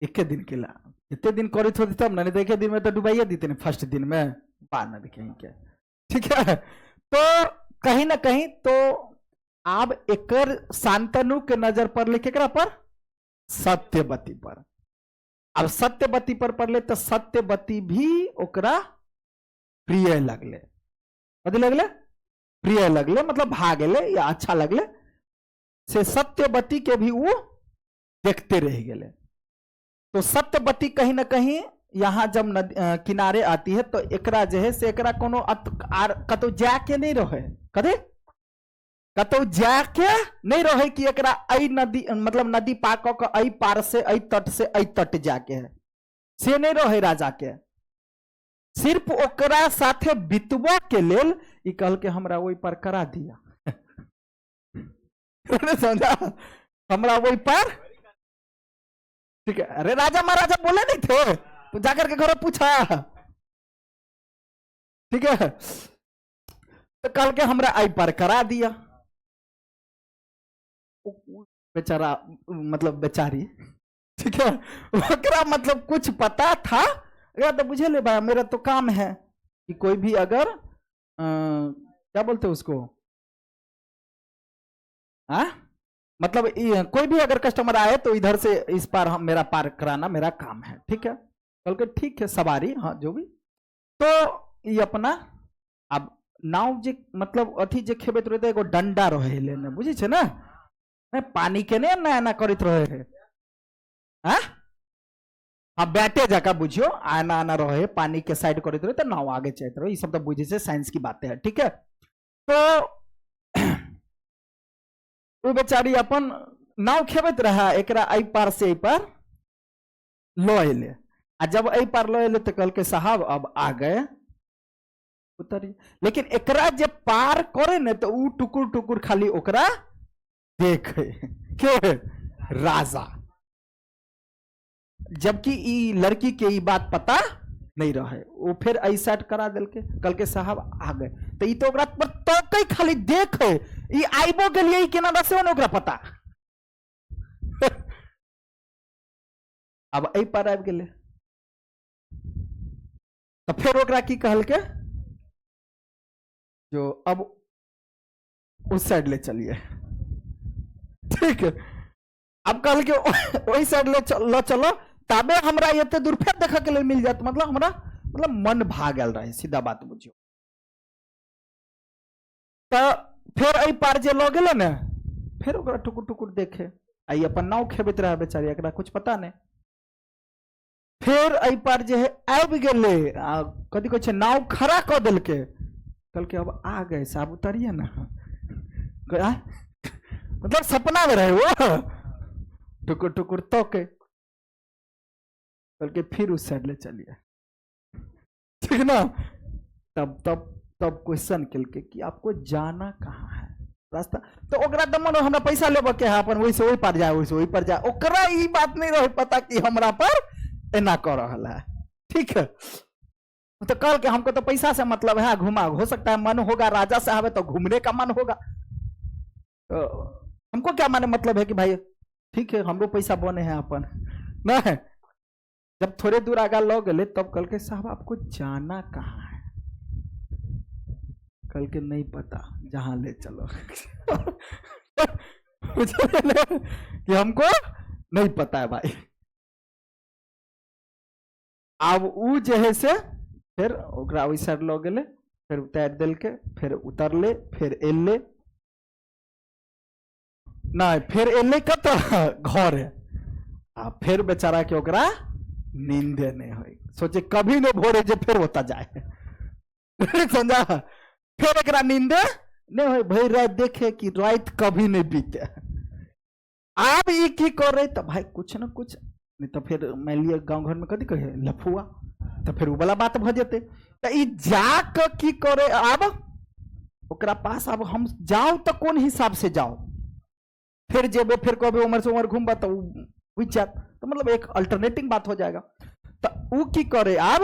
एक दिन के ला इतने दिन करे थोड़ी, तब ना, नहीं देखे दिन में तो डुबाइए देते फर्स्ट दिन में बाहर ना दिखे क्या, ठीक है। तो कहीं ना कहीं तो आप एकर शांतनु के नजर पर ले केकरा पर, सत्यवती पर। अब सत्यवती पर पढ़ले तो सत्यवती भी ओकरा प्रिय लगले, कथी लगले, प्रिय लगले मतलब भागले या अच्छा लगले से सत्यवती के भी वो देखते रह गए। तो सत्यवती कहीं ना कहीं यहाँ जब किनारे आती है तो एकरा जो है से एकरा कोनो कतो जाके नहीं रहे, कदे कतो जाके नहीं रहे कि एकरा आई नदी मतलब नदी पाक के आई पार से आई तट से आई तट जाके है, से नहीं रहे राजा के। सिर्फ ओकरा साथे बितवा के लेल ई कहल के हमरा वही पर करा दिया। समझा, हमरा वही पर, ठीक है। अरे राजा महाराजा बोले नहीं थे तो जाकर के घर पूछा, ठीक है। तो कल के हमरा आई पर करा दिया। बेचारा मतलब बेचारी, ठीक है, ओकरा मतलब कुछ पता था या तो बुझे ले भाई मेरा तो काम है कि कोई भी अगर क्या बोलते उसको, मतलब कोई भी अगर कस्टमर आए तो इधर से इस पार हम मेरा पार कराना मेरा काम है, ठीक है। कल के ठीक है सवारी, हाँ जो भी। तो ये अपना अब नाव जे मतलब अथी जे खेबैत रहते एगो डंडा रहे लेने, बुझे छे ना, पानी के ने ना ना करत रहे है, हाँ बैठे जगह बुझियो आना आना रहे पानी के साइड करते रहे तो नाव आगे चलते रहे, ये सब तो बुझे से साइंस की बातें है, ठीक है। तो वो बेचारी अपन नाव खेबत रहा, एकरा आई पार से आई पार लो ले, आ जब आई पार लो ले तो कल के साहब अब आ गए उतरिए, लेकिन एकरा जब पार करे न तो ऊ टुकुर टुकुर खाली ओकरा देखे के राजा, जबकि ई लड़की के ई बात पता नहीं रहे। वो फिर ऐसा करा दिल के कल के साहब आ गए तो ई तो ओकरा पर तो कई खाली देखे ई आइबो के लिए केना रसे ओकरा पता। अब आई पार आबि गेले तो फिर ओकरा की कहल के जो अब उस साइड ले चलिए, ठीक है। अब कल के वही साइड ले चलो तबे हमरा एते दूर फेर देखे के लिए मिल जात, मतलब हमरा मतलब मन भागल रहे, सीधा बात बुझियो। तो फिर एहि पार जे लऽ गेले ने, फिर ओकरा टुकुर टुकुर देखे, आई अपन नाव खेबैत रहे बेचारी, एकरा कुछ पता नहीं। फिर एहि पार जे है आबि गेले, कथी कहै छै, नाव खड़ा कऽ देलकै, कहलकै अब आ गए साहब उतरिए ना। मतलब सपना में रहे वो, टुकुर टुकुर तो के कहलकै फिर उस साइड ले चलिए, ठीक ना। तब तब तब क्वेश्चन केलकै कि आपको जाना कहाँ है रास्ता, तो ओकरा दमन हमरा पैसा लेबे के है, अपन वैसे वही पार जाए, वैसे वही पर जाए, ओकरा ई बात नहीं रहे पता कि हमरा पर एना कर रहा है, ठीक है। तो कल के हमको तो पैसा से मतलब है, घुमा, हो सकता है मन होगा राजा साहब है तो घूमने का मन होगा, तो हमको क्या माने मतलब है कि भाई ठीक है हमरो पैसा बने हैं अपन ना। जब थोड़े दूर आगे लो गए तब कल के साहब आपको जाना कहाँ है, कल के नहीं पता, जहां ले चलो। कि हमको नहीं पता है भाई। अब उ जे है से फिर ओकरा ओइ साइड लो गेले, फिर उतार दिल के, फिर उतरले, फिर एले नहीं, फिर एले कत घर है, आ फिर बेचारा के ओकरा नींदे नहीं हो, सोचे कभी नहीं भोरे जे फिर होता जाए। समझा, फिर एकरा नींदे नहीं हो भाई, रात देखे कि रात कभी नहीं बीते। अब ये की कर रहे, तो भाई कुछ ना कुछ नहीं तो फिर मान लिया गांव घर में कथी कहे लफुआ, तो फिर वाला बात भ जेते। तो ई जाक की करे, अब ओकरा पास अब हम जाओ तो कौन हिसाब से जाओ, फिर जेबे फिर कभी उमर से उमर घूमबा तो बुझ जात, तो मतलब एक अल्टरनेटिंग बात हो जाएगा। तो उ की करे, अब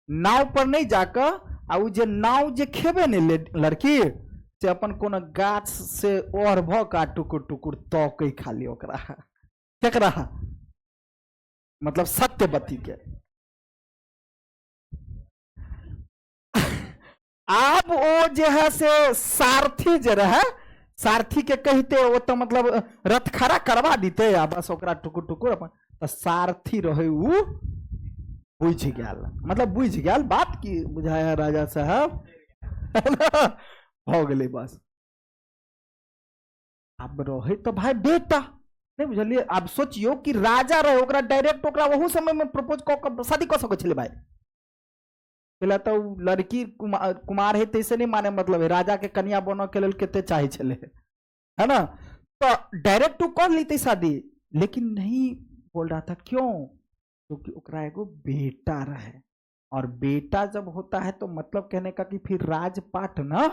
नाव पर नहीं जाकर, आ जे नाव जे खेबे नहीं लड़की से अपन कोनो गाछ से और भ का टुकुर टुकुर तकै खाली ओकरा, केकरा मतलब सत्यवती के। अब वो जो है से सारथी जे रहे, सारथी के कहते वो तो मतलब रथ खड़ा करवा दीते, आ बस ओकरा टुकुर टुकुर अपन, तो सारथी रहे उ बुझ गया, मतलब बुझ गया बात की बुझाया राजा साहब, हो गए बस। अब रहे तो भाई बेटा नहीं बुझलिए, आप सोचियो कि राजा रहे, ओकरा डायरेक्ट ओकरा वहू समय में प्रपोज क शादी कर सके छले भाई। पहले तो लड़की कुमार है तैसे नहीं माने, मतलब है राजा के कन्या बनो के लिए कितने चाहे छले, है ना। तो डायरेक्ट कर ली शादी, लेकिन नहीं बोल रहा था, क्यों, क्योंकि ओकरा एगो बेटा रहे, और बेटा जब होता है तो मतलब कहने का कि फिर राजपाट ना,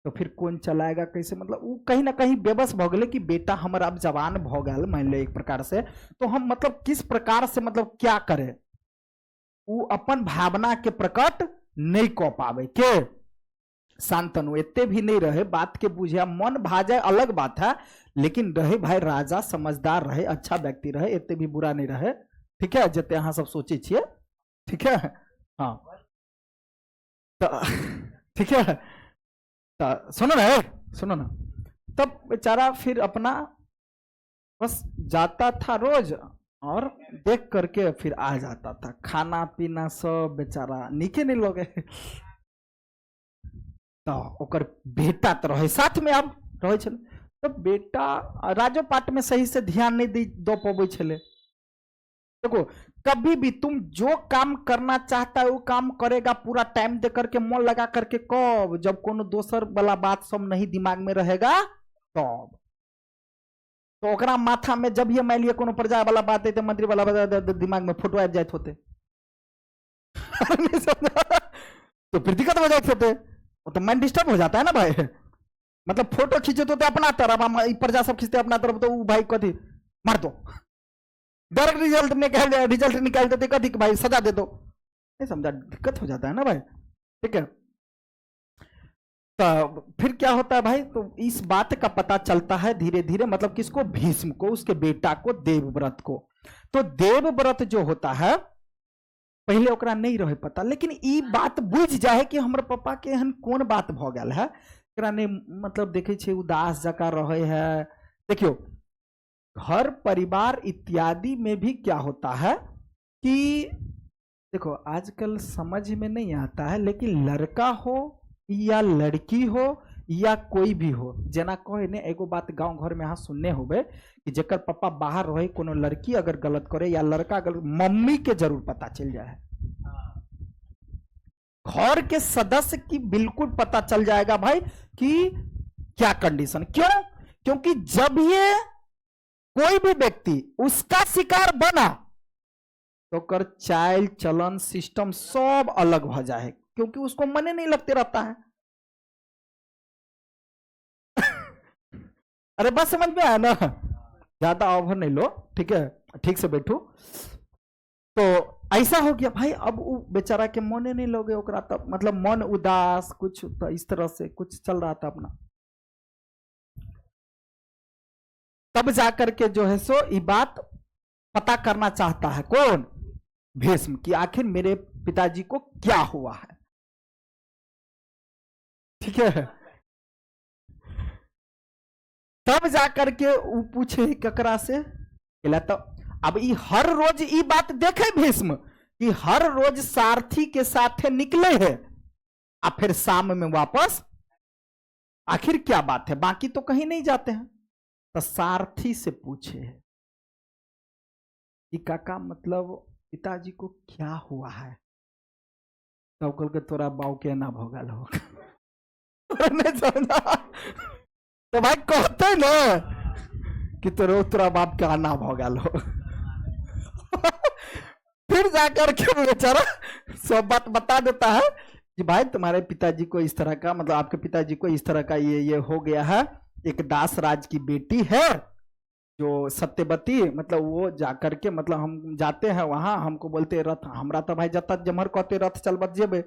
तो फिर कौन चलाएगा कैसे, मतलब वो कहीं ना कहीं बेबस भ गए कि बेटा हमारा अब जवान भ गया मान लो एक प्रकार से, तो हम मतलब किस प्रकार से मतलब क्या करें, वो अपन भावना के प्रकट नहीं कर पावे के। शांतनु एते भी नहीं रहे, बात के बुझे, मन भाजे अलग बात है, लेकिन रहे भाई राजा समझदार रहे, अच्छा व्यक्ति रहे, एते भी बुरा नहीं रहे, ठीक है, जते अहाँ सब सोचे छिए, ठीक है। हाँ तो ठीक है, तो सुनो ना, सुनो ना। तब बेचारा फिर अपना बस जाता था रोज, और देख करके फिर आ जाता था, खाना पीना सब बेचारा नीके नहीं लोगे। तो ओकर बेटा तो रहे साथ में, अब रहे छले, तो बेटा राजोपाट में सही से ध्यान नहीं दो पावे छले। देखो कभी भी तुम जो काम करना चाहता है वो काम करेगा पूरा टाइम दे करके, मन लगा करके, कब जब कोनो दोसर वाला बात सब नहीं दिमाग में रहेगा तब। तो ओकरा माथा में जब ये मान लिया कोनो प्रजा वाला बात है, मंत्री वाला दिमाग में फोटो आ जाते होते। तो फिर दिक्कत हो जाते होते, वो तो माइंड डिस्टर्ब हो जाता है ना भाई। मतलब फोटो खींचे तो अपना तरफ, प्रजा सब खींचते अपना तरफ, तो भाई कथी मार दो, डायरेक्ट रिजल्ट निकाल देते, कथी भाई सजा दे दो, नहीं समझा, दिक्कत हो जाता है ना भाई, ठीक है। तो फिर क्या होता है भाई, तो इस बात का पता चलता है धीरे धीरे, मतलब किसको, भीष्म को, उसके बेटा को, देवव्रत को। तो देवव्रत जो होता है पहले ओकरा नहीं रहे पता, लेकिन ई बात बुझ जाए कि हमर पापा के एहन कौन बात भ गया है, एकरा ने मतलब देखे छे उदास जका रहे है। देखियो घर परिवार इत्यादि में भी क्या होता है कि देखो आजकल समझ में नहीं आता है, लेकिन लड़का हो या लड़की हो या कोई भी हो, जना कहे ने एगो बात गांव घर में यहाँ सुनने होबे कि जेकर पापा बाहर रहे, कोनो लड़की अगर गलत करे या लड़का अगर, मम्मी के जरूर पता चल जाए, घर के सदस्य की बिल्कुल पता चल जाएगा भाई कि क्या कंडीशन। क्यों? क्योंकि जब ये कोई भी व्यक्ति उसका शिकार बना तो कर चाल चलन सिस्टम सब अलग हो जाए, क्योंकि उसको मने नहीं लगते रहता है। अरे बस समझ में आया ना, ज्यादा ओवर नहीं लो, ठीक है, ठीक से बैठो। तो ऐसा हो गया भाई, अब वो बेचारा के मने नहीं लोगे ओकरा, तब मतलब मन उदास कुछ तो इस तरह से कुछ चल रहा था अपना। तब जाकर के जो है सो ये बात पता करना चाहता है कौन? भीष्म, कि आखिर मेरे पिताजी को क्या हुआ है। ठीक है, तब जाकर के वो पूछे ककरा से, तो अब ये हर रोज ये बात देखे भीष्म कि हर रोज सारथी के साथ निकले है और फिर शाम में वापस, आखिर क्या बात है, बाकी तो कहीं नहीं जाते हैं। तो सारथी से पूछे कि काका मतलब पिताजी को क्या हुआ है। तो कल के तोरा बाऊ के ना भोगल हो। नहीं समझा? तो भाई कहते ना कि तोरा बाप का ना भोगल हो। फिर जाकर के बेचारा सब बात बता देता है कि भाई तुम्हारे पिताजी को इस तरह का, मतलब आपके पिताजी को इस तरह का ये हो गया है। एक दास राज की बेटी है जो सत्यवती, मतलब वो जाकर के, मतलब हम जाते हैं वहां, हमको बोलते रथ, हमरा तो भाई जता जमहर कहते रथ चल बच जेबे।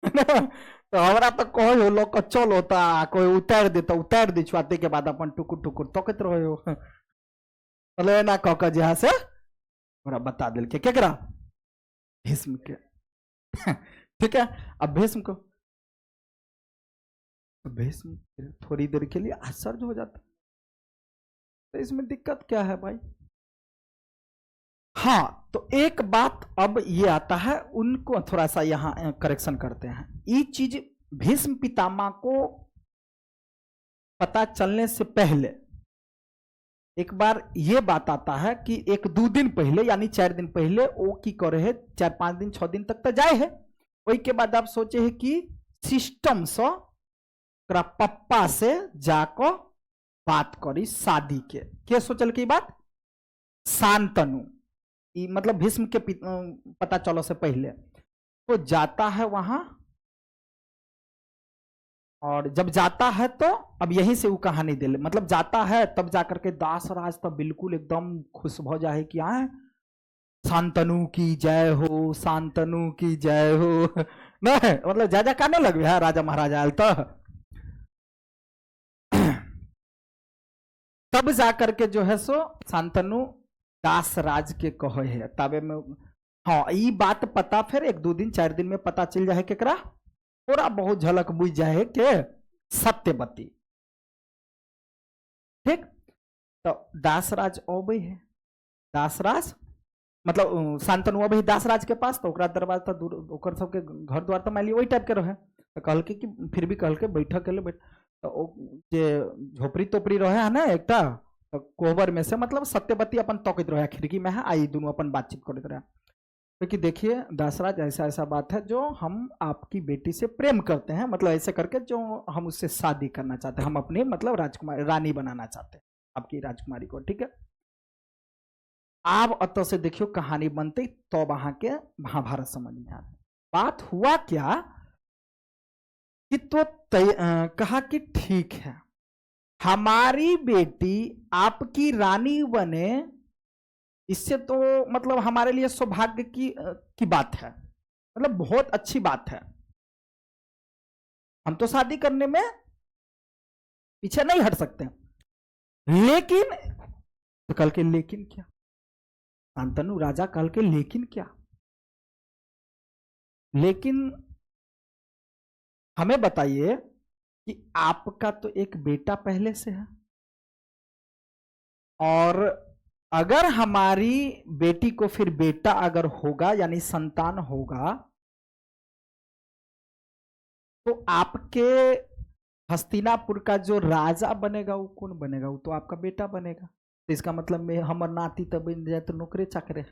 तो हमरा तो कहो लोग चल होता, कोई उतार देता, उतार दी छुआते के बाद अपन टुकुर टुकुर तकत रहे हो। बोले ना कह जहाँ से हमरा बता दिल के केकरा, भीष्म के। ठीक है, अब भीष्म को, भीष्म थोड़ी देर के लिए आश्चर्य हो जाता, तो इसमें दिक्कत क्या है भाई। हाँ, तो एक बात अब ये आता है, उनको थोड़ा सा यहां करेक्शन करते हैं। ये चीज भीष्म पितामह को पता चलने से पहले एक बार ये बात आता है कि एक 2 दिन पहले यानी 4 दिन पहले वो की करे है, 4-5 दिन 6 दिन तक तो जाए है। वही के बाद आप सोचे है कि सिस्टम से पप्पा से जाकर बात करी शादी के सोचल की बात, शांतनु, मतलब भीष्म के पता चलो से पहले तो जाता है वहां। और जब जाता है तो अब यहीं से वो कहानी दे, मतलब जाता है तब जाकर के दास राज तो बिल्कुल एकदम खुश हो जाए कि आए शांतनु की जय हो, शांतनु की जय हो। नहीं मतलब जा जा कहने लगे है राजा महाराजा आल तो। तब जाकर के जो है सो शांतनु दास राज के कहे है तबे में। हाँ, ये बात पता फिर 1-2 दिन 4 दिन में पता चल जाए केकरा, थोड़ा बहुत झलक बुझ जाए के सत्यवती। ठीक, तो दासराज अबे है, दासराज मतलब शांतनु अबे है दासराज के पास, तो ओकरा दरवाजा दूर, ओकर सबके घर द्वार तो मान ली वही टाइप के रहे, तो कहल के कि फिर भी कहल के बैठक के लिए तो जे झोपड़ी तोपड़ी रहे है ना एकटा, तो कोहबर में से मतलब सत्यवती अपन तकत रहे खिड़की में है, आई दोनों अपन बातचीत करते रहे। क्योंकि देखिए दासराज ऐसा ऐसा बात है जो हम आपकी बेटी से प्रेम करते हैं, मतलब ऐसे करके जो हम उससे शादी करना चाहते हैं, हम अपनी मतलब राजकुमारी रानी बनाना चाहते हैं आपकी राजकुमारी को। ठीक है, आप अत से देखियो कहानी बनते तो वहां के महाभारत समझ में आते। बात हुआ क्या कि तो कहा कि ठीक है हमारी बेटी आपकी रानी बने, इससे तो मतलब हमारे लिए सौभाग्य की बात है, मतलब बहुत अच्छी बात है, हम तो शादी करने में पीछे नहीं हट सकते। लेकिन तो कल के लेकिन क्या, शांतनु राजा कल के लेकिन क्या, लेकिन हमें बताइए कि आपका तो एक बेटा पहले से है, और अगर हमारी बेटी को फिर बेटा अगर होगा यानी संतान होगा, तो आपके हस्तिनापुर का जो राजा बनेगा वो कौन बनेगा? वो तो आपका बेटा बनेगा। तो इसका मतलब में हमर नाती तब बन जाए तो नौकरे चाकरे।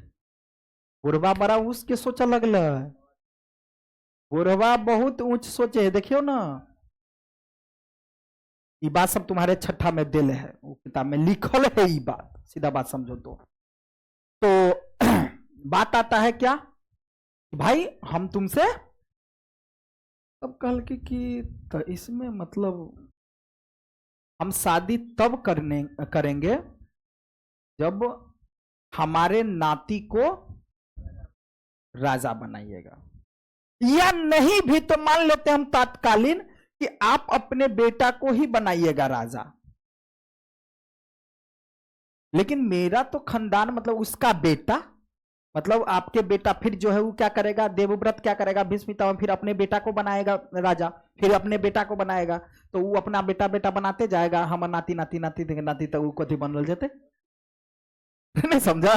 बुढ़वा बड़ा उसके सोचा लगल, बुढ़वा बहुत ऊंच सोचे है। देखियो ना, ये बात सब तुम्हारे छठा में दिल है, वो किताब में लिखल है ये बात, सीधा बात समझो तो बात आता है क्या, भाई हम तुमसे तब कल कि तो इसमें मतलब हम शादी तब करेंगे जब हमारे नाती को राजा बनाइएगा, या नहीं भी तो मान लेते हम तात्कालीन कि आप अपने बेटा को ही बनाइएगा राजा। लेकिन मेरा तो खानदान मतलब उसका बेटा, मतलब आपके बेटा फिर जो है वो क्या करेगा, देवव्रत क्या करेगा, भीष्म पितामह फिर अपने बेटा को बनाएगा राजा, फिर अपने बेटा को बनाएगा, तो वो अपना बेटा बेटा बनाते जाएगा, हम नाती नाती नाती नाती तक वो कथी बनल जाते नहीं समझा।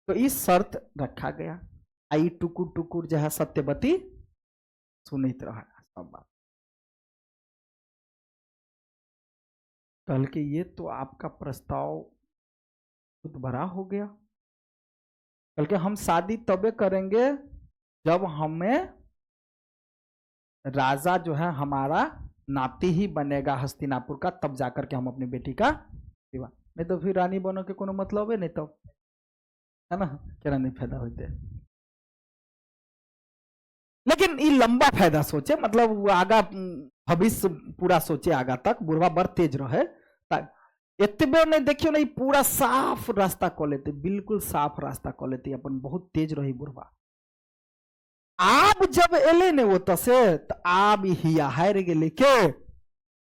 तो इस शर्त रखा गया, आई टुकुर टुकुर जो है सत्यवती सुनित रहा सब बात। कल के ये तो आपका प्रस्ताव बहुत बड़ा हो गया। कल के हम शादी तबे करेंगे जब हमें राजा जो है हमारा नाती ही बनेगा हस्तिनापुर का, तब जाकर के हम अपनी बेटी का विवाह। नहीं तो फिर रानी बनो के कोनो मतलब है नहीं, तो है ना, क्या नहीं फायदा होते। लेकिन ये लंबा फायदा सोचे, मतलब आगा भविष्य पूरा सोचे, आगा तक बुढ़वा बड़ तेज रहे, एतबे नहीं देखियो नहीं पूरा साफ रास्ता क लेते, बिल्कुल साफ रास्ता क लेते अपन, बहुत तेज रही बुढ़वा। आब जब एले ने वो से तो आब हिया हार गेले के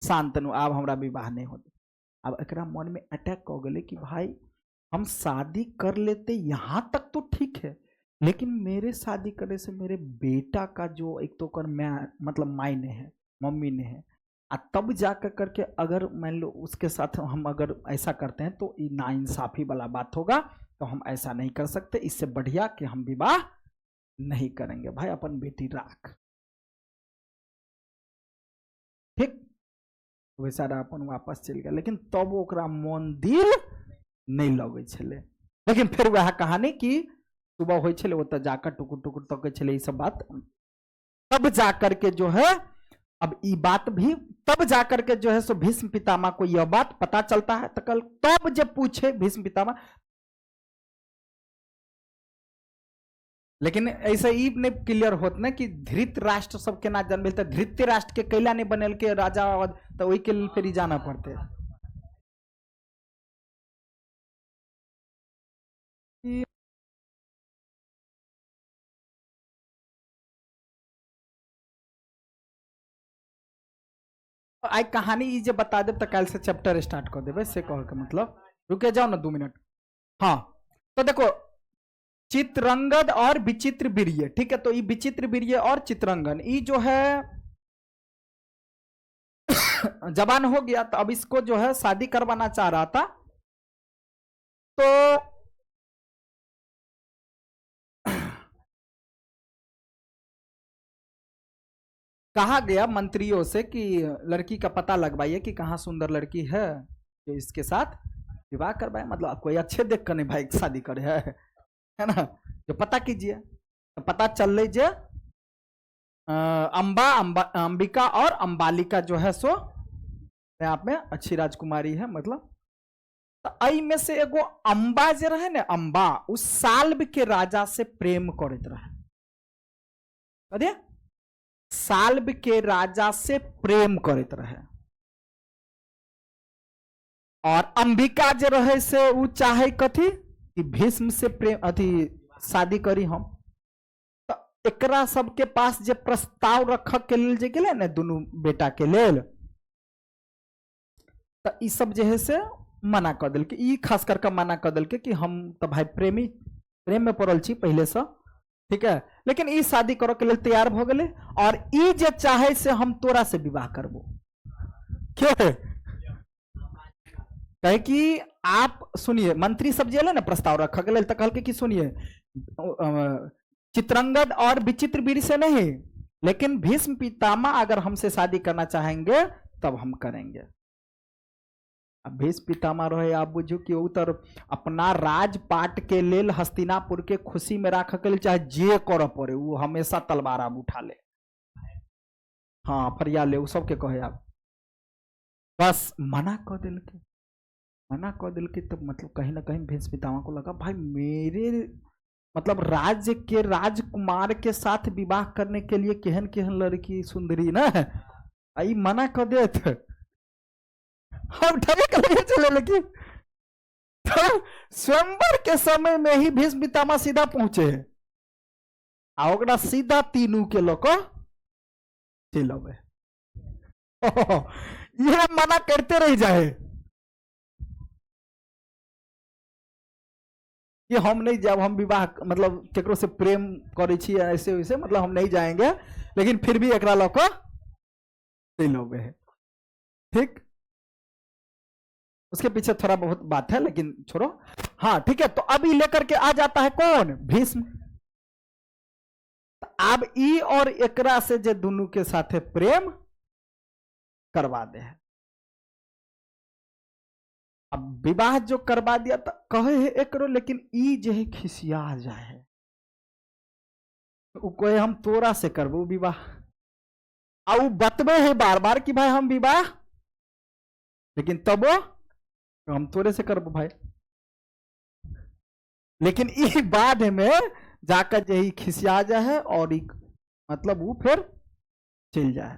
शांतनु, आब हमरा विवाह नहीं होते। अब एकरा मन में अटैक हो गए कि भाई हम शादी कर लेते यहां तक तो ठीक है, लेकिन मेरे शादी करने से मेरे बेटा का जो एक तो कर मैं मतलब माई ने है, मम्मी ने है, तब जाकर करके अगर मान लो उसके साथ हम अगर ऐसा करते हैं तो ये नाइंसाफी वाला बात होगा, तो हम ऐसा नहीं कर सकते। इससे बढ़िया कि हम विवाह नहीं करेंगे, भाई अपन बेटी राख, ठीक वैसा अपन वापस चल गया। लेकिन तब ओकरा मन दिल नहीं लगे छले। लेकिन फिर वह कहानी कि सुबह हो छले वो जाकर टुकुर टुकुर तक छले, ये सब बात तब जाकर के जो है, अब ये बात भी तब जाकर के जो है सो भीष्म पितामह को यह बात पता चलता है। तो कल तब जब पूछे भीष्म पितामह, लेकिन ऐसे ही नहीं क्लियर होत ना कि धृत राष्ट्र सबके ना जन्म मिलता, धृत राष्ट्र के कैला नहीं बनल के राजा, तो वही के लिए फिर जाना पड़ते। आई कहानी ये जो बता दे तो कल से चैप्टर स्टार्ट कर देवे, से कह के मतलब रुके जाओ ना 2 मिनट। हाँ तो देखो, चित्रंगद और विचित्र वीर्य, ठीक है, तो ये विचित्र वीर्य और चित्रंगन ये जो है जवान हो गया, तो अब इसको जो है शादी करवाना चाह रहा था। तो कहा गया मंत्रियों से कि लड़की का पता लगवाइए कि कहाँ सुंदर लड़की है जो इसके साथ विवाह करवाए, मतलब कोई अच्छे देख कर नहीं भाई शादी करे है ना, जो पता कीजिए। तो पता चल लीजिए अंबिका और अंबालिका जो है सो आप में अच्छी राजकुमारी है, मतलब तो आई में से एगो अंबा जो रहे ना, अंबा उस साल्ब के राजा से प्रेम करते रहे, साल्ब के राजा से प्रेम करते रहे। और अंबिका जो रहे से वो चाहे कथी कि भीष्म से प्रेम अथी शादी करी हम। तो एकरा सबके पास जे प्रस्ताव रख के लेल जे गेले ने दोनों बेटा के लेल, तो ई सब जे है से मना कर दिल के, ई खास करके मना कर दिल के कि हम तो भाई प्रेम में पड़ल छी पहले से, ठीक है, लेकिन ई शादी करो के लिए तैयार हो गए, और ई जे चाहे से हम तोरा से विवाह करबो, क्यों है कहे कि आप सुनिए, मंत्री सब जे ना प्रस्ताव रखा गया तो कहल कि सुनिए चित्रंगद और विचित्र वीर से नहीं, लेकिन भीष्म पितामह अगर हमसे शादी करना चाहेंगे तब हम करेंगे। अब भीष्म पितामह रहे, आप बुझू कि उतर अपना राजपाट के लेल हस्तिनापुर के खुशी में राख के लिए चाहे जे कर पड़े, वो हमेशा तलवार अब उठा ले, हाँ फरिया ले, वो सबके कहे आप बस मना कर दिल के, मना कर दिल के। तो मतलब कहीं ना कहीं भीष्म पितामह को लगा भाई मेरे मतलब राज्य के राजकुमार के साथ विवाह करने के लिए केहन केहन लड़की सुंदरी ना है, आई मना कर दे थे हम चले। लेकिन तो स्वयंवर के समय में ही भीष्म पितामह सीधा पहुंचे और सीधा तीनों के लोग चिल्लावे, यह मना करते रह जाए कि हम नहीं, जब हम विवाह मतलब केकरो से प्रेम करे छी ऐसे वैसे मतलब हम नहीं जाएंगे, लेकिन फिर भी एकरा लोग चिल्लावे है। ठीक, उसके पीछे थोड़ा बहुत बात है लेकिन छोड़ो। हाँ ठीक है, तो अभी लेकर के आ जाता है कौन, भीष्म। अब ई और एकरा से जे दोनों के साथे प्रेम करवा दे है। अब विवाह जो करवा दिया तो कहे है एकरो, लेकिन ई जे है खिसिया जाए, वो कहे हम तोरा से करबो विवाह, और बतबे है बार बार कि भाई हम विवाह, लेकिन तब हम तोरे से करबो भाई। लेकिन ई बाद में जाकर यही खिसिया जाए और मतलब वो फिर चल जाए।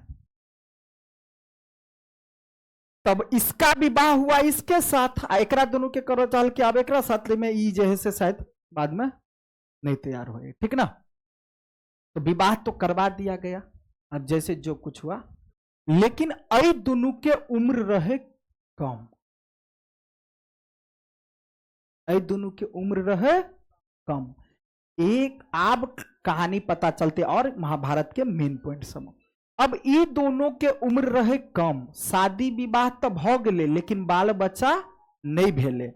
तब इसका विवाह हुआ इसके साथ, एकरा दोनों के करो चल के अब एकरा साथ में ई जे है से शायद बाद में नहीं तैयार हुए, ठीक ना। तो विवाह तो करवा दिया गया, अब जैसे जो कुछ हुआ, लेकिन आई दोनों के उम्र रहे कम, आई दोनों के उम्र रहे कम। एक आप कहानी पता चलते और महाभारत के मेन पॉइंट समझ। अब ये दोनों के उम्र रहे कम, शादी विवाह तो भ गए लेकिन बाल बच्चा नहीं भेले,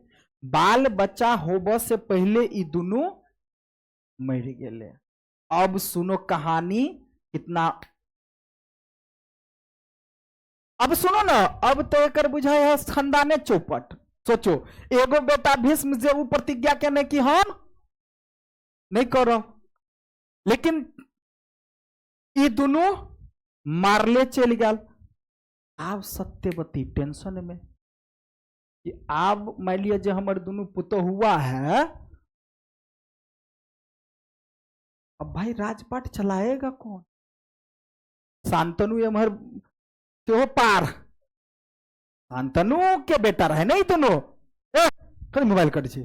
बाल बच्चा होबे से पहले ये दोनों मर गए। अब सुनो कहानी कितना, अब सुनो ना, अब तो एक बुझाए है खानदाने चौपट। सोचो एगो बेटा भीष्म जे प्रतिज्ञा केने कि हम नहीं करो, लेकिन ये दोनों मारले चल गया। आप सत्यवती टेंशन में कि आप मान लिया जो हमारे दोनों पुतो हुआ है, अब भाई राजपाट चलाएगा कौन। शांतनु हमारे तो पार, शांतनु के बेटा रहे नहीं दोनों, कल मोबाइल कट छी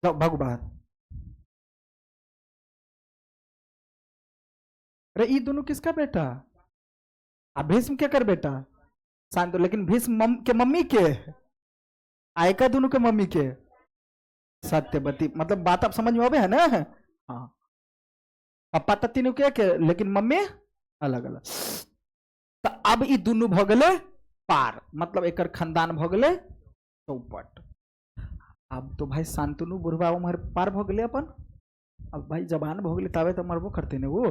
भागू बाहर। अरे ये दोनों किसका बेटा, भीष्म के कर बेटा शांत, लेकिन भीष्म के मम्मी के आयका दोनों के मम्मी के सत्यवती, मतलब बात आप समझ में आवे है ना। हाँ पापा तो तीनों के लेकिन मम्मी अलग अलग। तो अब ये दोनों भगले पार, मतलब एक खानदान भगले चौपट। अब तो भाई शांतनु बुढ़वा उम्र पार भगले अपन, अब भाई जबान भगले तबे तो मरबो करते ने, वो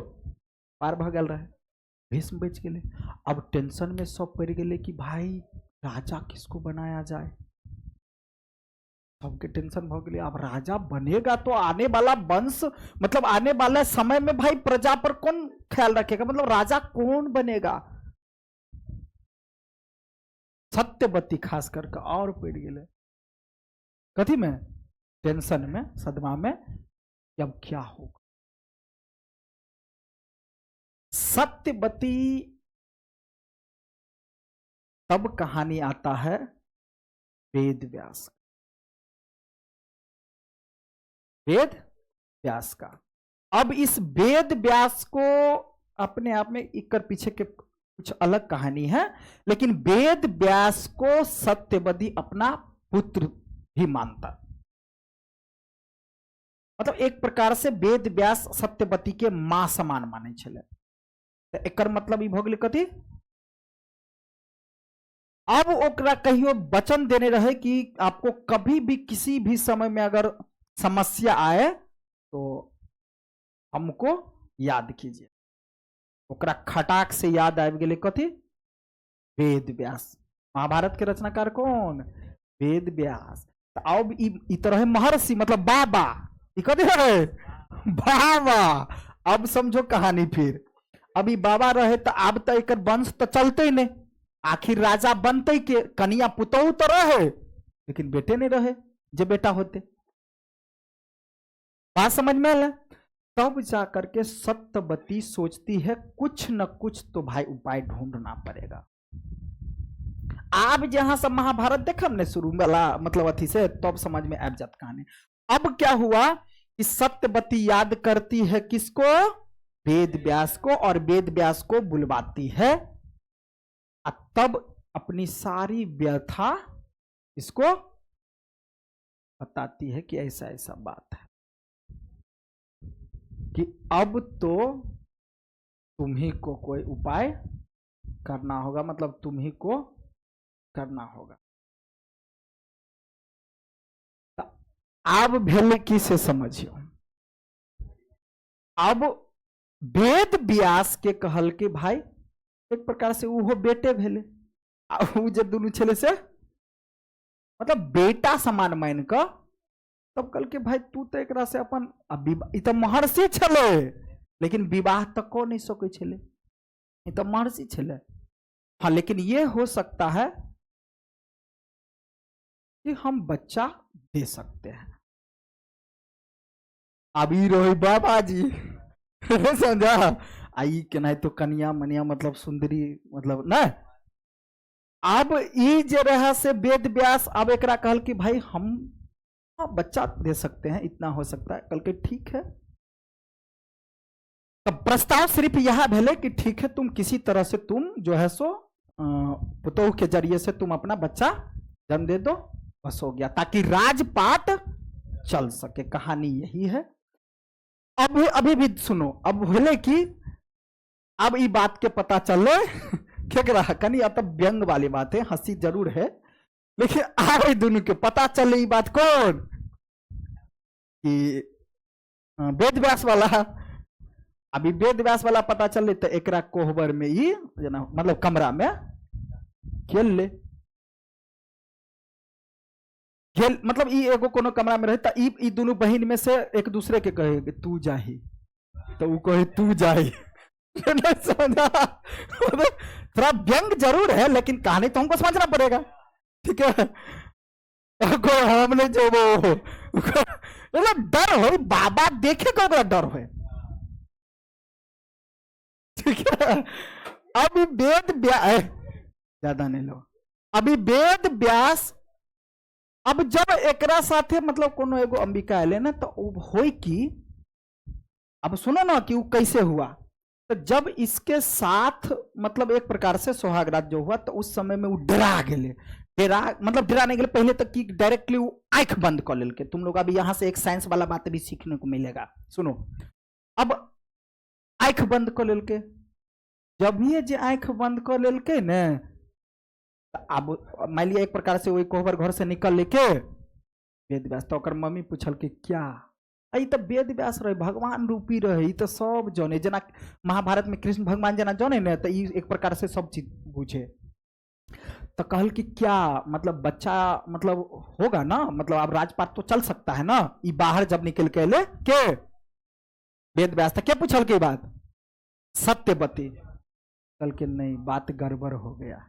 पार भगल रहे, भीष्म बच गए। अब टेंशन में सब पड़ गए कि भाई राजा किसको बनाया जाए, सबके टेंशन भ गए। अब राजा बनेगा तो आने वाला वंश, मतलब आने वाला समय में भाई प्रजा पर कौन ख्याल रखेगा, मतलब राजा कौन बनेगा। सत्यवती खास करके और पड़ गए कथी में, टेंशन में, सदमा में, अब क्या होगा। सत्यवती, तब कहानी आता है वेद व्यास, वेद व्यास का। अब इस वेद व्यास को अपने आप में इकर पीछे के कुछ अलग कहानी है, लेकिन वेद व्यास को सत्यवती अपना पुत्र ही मानता, मतलब एक प्रकार से वेद व्यास सत्यवती के मां समान माने छले। तो एकर मतलब ई भ गेलै कथी, अब ओकरा कहियो वचन देने रहे कि आपको कभी भी किसी भी समय में अगर समस्या आए तो हमको याद कीजिए। ओकरा खटाक से याद आबि गेलै कथी? वेद व्यास। महाभारत के रचनाकार कौन? वेद व्यास। तो अब ई तो रहे महर्षि, मतलब बाबा। ई कथी रहे? बाबा। अब समझो कहानी फिर। अभी बाबा रहे तो अब तो एक वंश तो चलते नहीं, आखिर राजा बनते के, कन्या पुतहु तो रहे लेकिन बेटे नहीं रहे जो बेटा होते। बात समझ में आया? तब जाकर के सत्यवती सोचती है कुछ न कुछ तो भाई उपाय ढूंढना पड़ेगा। आप जहां से महाभारत देखब ने शुरू वाला मतलब अथी से, तब समझ में आ जात कहानी। अब क्या हुआ कि सत्यवती याद करती है किसको? वेद व्यास को, और वेद व्यास को बुलवाती है, तब अपनी सारी व्यथा इसको बताती है कि ऐसा ऐसा बात है कि अब तो तुम्ही को कोई उपाय करना होगा, मतलब तुम्ही को करना होगा। अब भेले की से समझियो। अब वेद व्यास के कहल के भाई एक प्रकार से वो बेटे भेले, उ जे दुनू छले से मतलब बेटा समान मान क, तब कल के भाई तू तो एक से अपन तो महर्षि छले लेकिन विवाह तक को नहीं सके छले, तो महर्षि छले। हाँ, लेकिन ये हो सकता है कि हम बच्चा दे सकते हैं। अभी रोही बाबा जी समझा आई के नहीं तो कन्या मनिया मतलब सुंदरी मतलब न। अब ई जे रहा से वेद व्यास अब एक कहल कि भाई हम बच्चा दे सकते हैं, इतना हो सकता है। कल के ठीक है, तब प्रस्ताव सिर्फ यह भेले कि ठीक है तुम किसी तरह से तुम जो है सो पुतोह के जरिए से तुम अपना बच्चा जन्म दे दो, बस हो गया, ताकि राजपाट चल सके। कहानी यही है। अब अभी भी सुनो, अब बोले कि अब ये बात के पता चले क्या रहा कनी, अब तब व्यंग वाली बात है, हंसी जरूर है, लेकिन आगे दोनों के पता चले ये बात कौन कि वेद व्यास वाला। अभी वेद व्यास वाला पता चले तो एकरा कोहबर में ही मतलब कमरा में खेल ले खेल, मतलब ई एगो कोनो कमरा में रहे ई दोनों बहन में से एक दूसरे के कहे तू जाही, तो वो कहे तू जाही। थोड़ा व्यंग जरूर है लेकिन कहानी तो हमको समझना पड़ेगा, ठीक है। हमने जो वो मतलब डर हो, बाबा देखे को डर हो, ठीक है। अभी वेद व्यास ज्यादा नहीं लो, अभी वेद व्यास अब जब एकरा साथे मतलब कोनो एगो अंबिका आले ना तो हो कि अब सुनो ना कि वो कैसे हुआ। तो जब इसके साथ मतलब एक प्रकार से सुहागरात जो हुआ तो उस समय में वो डरा गए, मतलब डरा नहीं गए पहले तक कि डायरेक्टली वो आंख बंद कर ले के। तुम लोग अभी यहां से एक साइंस वाला बात भी सीखने को मिलेगा, सुनो। अब आंख बंद कर ले के, जब ये जे आंख बंद कर ले के ने, अब मान लिया एक प्रकार से वही कोहबर घर से निकल लेके वेद व्यास, तो ओकर मम्मी पूछल कि क्या आई, तो वेद व्यास रहे भगवान रूपी रहे, तो सब जाने, जना महाभारत में कृष्ण भगवान जना जाने न, तो एक प्रकार से सब चीज बुझे। तो कहल कि क्या मतलब बच्चा मतलब होगा ना, मतलब अब राजपाट तो चल सकता है ना। ये बाहर जब निकल के ले के वेद व्यास था क्या पूछल के बात, सत्यवती कल के नहीं बात गड़बड़ हो गया।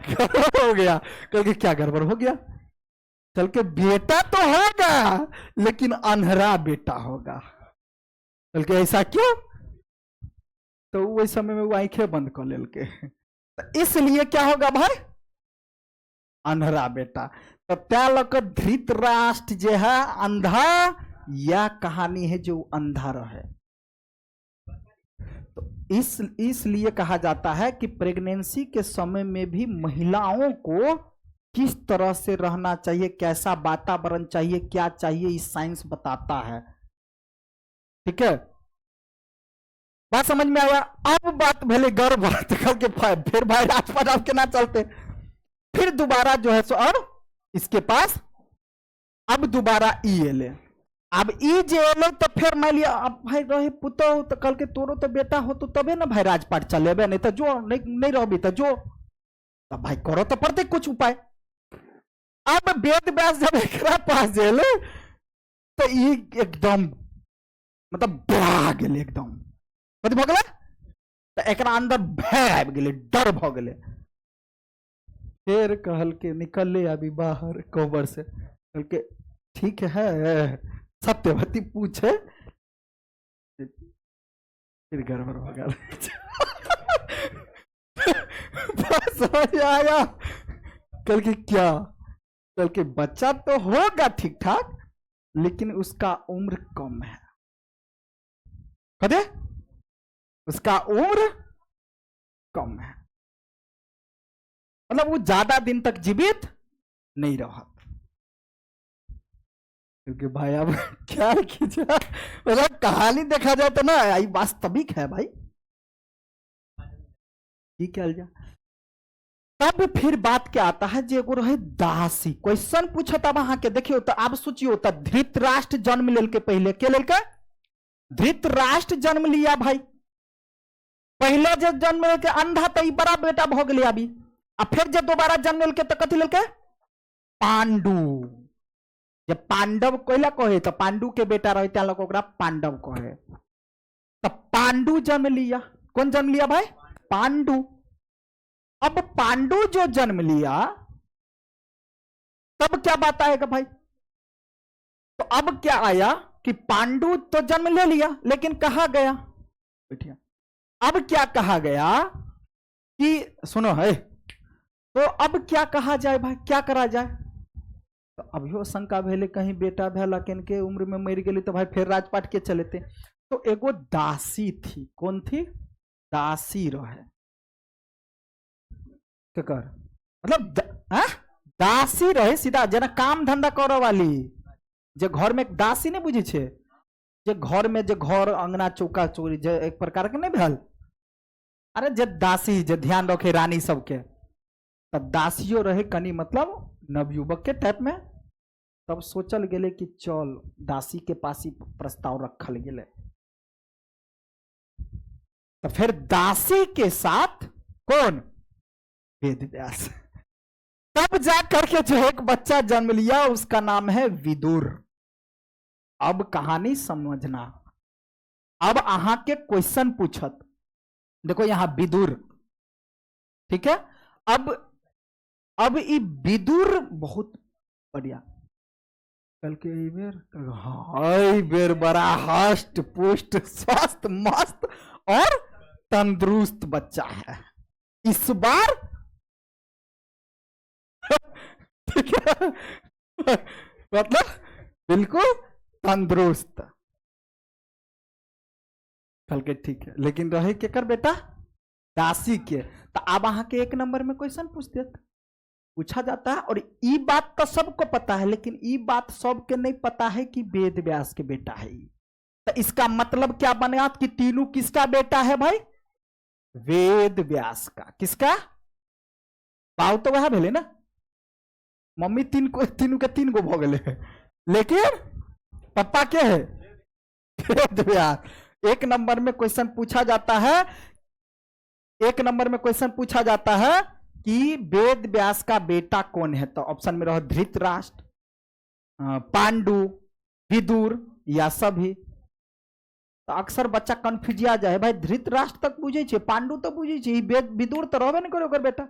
गड़बड़ हो गया, कल के क्या गड़बड़ हो गया, चल के बेटा तो होगा लेकिन अंधरा बेटा होगा। चल के ऐसा क्यों, तो वही समय में वो आंखें बंद कर ले के, तो इसलिए क्या होगा भाई, अंधरा बेटा। तो त्या लक धृतराष्ट्र जो है अंधा, यह कहानी है जो अंधा रहे। इसलिए कहा जाता है कि प्रेगनेंसी के समय में भी महिलाओं को किस तरह से रहना चाहिए, कैसा वातावरण चाहिए, क्या चाहिए, इस साइंस बताता है, ठीक है। बात समझ में आया? अब बात भले गर्भ बात करके फिर भाई राजपाट आपके ना चलते, फिर दोबारा जो है सो अब इसके पास अब दोबारा ई एले। अब ई जे एले तो फिर मान लिया अब भाई रहे पुतो तो कल के तोरो तो बेटा हो तो तबे ना भाई राजपाट चलेबे, नहीं तो जो नहीं रहो तो जो, तब भाई करो तो पड़ते कुछ उपाय। अब वेद व्यास जब एक पास जेले तो ई एकदम मतलब बड़ा गेले एकदम, कथी भ गेले तो एक अंदर भय आबि गेले, डर भ गेले। फिर कहल के निकले अभी बाहर कोबर से, कहल के ठीक है सत्यवती पूछे, फिर गड़बड़ हो गया। समझ आया? कल के क्या, कल के बच्चा तो होगा ठीक ठाक लेकिन उसका उम्र कम है। कदे उसका उम्र कम है, मतलब वो ज्यादा दिन तक जीवित नहीं रहा। क्योंकि भाई अब क्या कीजिए, मतलब कहानी देखा जाए तो ना आई वास्तविक है भाई, क्या जाए। तब फिर बात क्या आता है, जे एगो रहे दासी, क्वेश्चन पूछा तब अहाँ के देखियो तो आप सोचियो तो धृतराष्ट्र जन्म लेल के पहले के लेल के धृतराष्ट्र जन्म लिया भाई, पहले जो जन्म लेल के अंधा तो ई बड़ा बेटा भ गेलै अभी, आ फिर जब दोबारा जन्म लेल के तो कथी लेल के पांडु, जब पांडव कोइला कहे तो पांडु के बेटा रहे त्या लोग ओकरा पांडव कहे, तो पांडु जन्म लिया। कौन जन्म लिया भाई? पांडु। अब पांडु जो जन्म लिया तब क्या बात आएगा भाई, तो अब क्या आया कि पांडु तो जन्म ले लिया लेकिन कहा गया, बैठिए, अब क्या कहा गया कि सुनो है, तो अब क्या कहा जाए भाई, क्या करा जाए? तो अभियो शंका भेले कहीं बेटा भेल लेकिन के उम्र में मर गई तो भाई फिर राजपाट के चलेते। तो एगो दासी थी, कौन थी? दासी रहे, कर मतलब दासी रहे सीधा, जना काम धंधा करे वाली, जे घर में दासी नहीं बुझी छे, जे घर में जे घर अंगना चौका चोरी जे एक प्रकार के नहीं भेल, अरे जे दासी जे ध्यान रखे रानी सबके, तब दासियों रहे कनी मतलब नवयुवक के टाइप में। तब सोचल गेले कि चल दासी के पास ही प्रस्ताव रखल गेले, तो फिर दासी के साथ कौन? वेद व्यास। तब जा करके जो एक बच्चा जन्म लिया उसका नाम है विदुर। अब कहानी समझना, अब अहां के क्वेश्चन पूछत, देखो यहां विदुर, ठीक है। अब ये विदुर बहुत बढ़िया, कल के बेर बड़ा हष्ट पुष्ट स्वस्थ मस्त और तंदुरुस्त बच्चा है इस बार। ठीक है, मतलब बिल्कुल तंदुरुस्त। कल के ठीक है, लेकिन रहे केकर बेटा? दासी के। तो अब अहाँ के एक नंबर में क्वेश्चन पूछा जाता है, और ये बात तो सबको पता है, लेकिन ये बात सबके नहीं पता है कि वेद व्यास के बेटा है। तो इसका मतलब क्या बना कि तीनों किसका बेटा है भाई? वेद व्यास का। किसका? बाऊ तो वह भेले ना, मम्मी तीनों के तीन गो भ गए, लेकिन पापा के है वेद व्यास। एक नंबर में क्वेश्चन पूछा जाता है, एक नंबर में क्वेश्चन पूछा जाता है कि वेद व्यास का बेटा कौन है, तो ऑप्शन में रहो धृतराष्ट्र, पांडु, विदुर या सभी। तो अक्सर बच्चा कंफ्यूजिया जाए भाई, धृतराष्ट्र तक बुझे छे, पांडु तो बुझे छे, विदुर तो रहबे नहीं करे ओकर बेटा।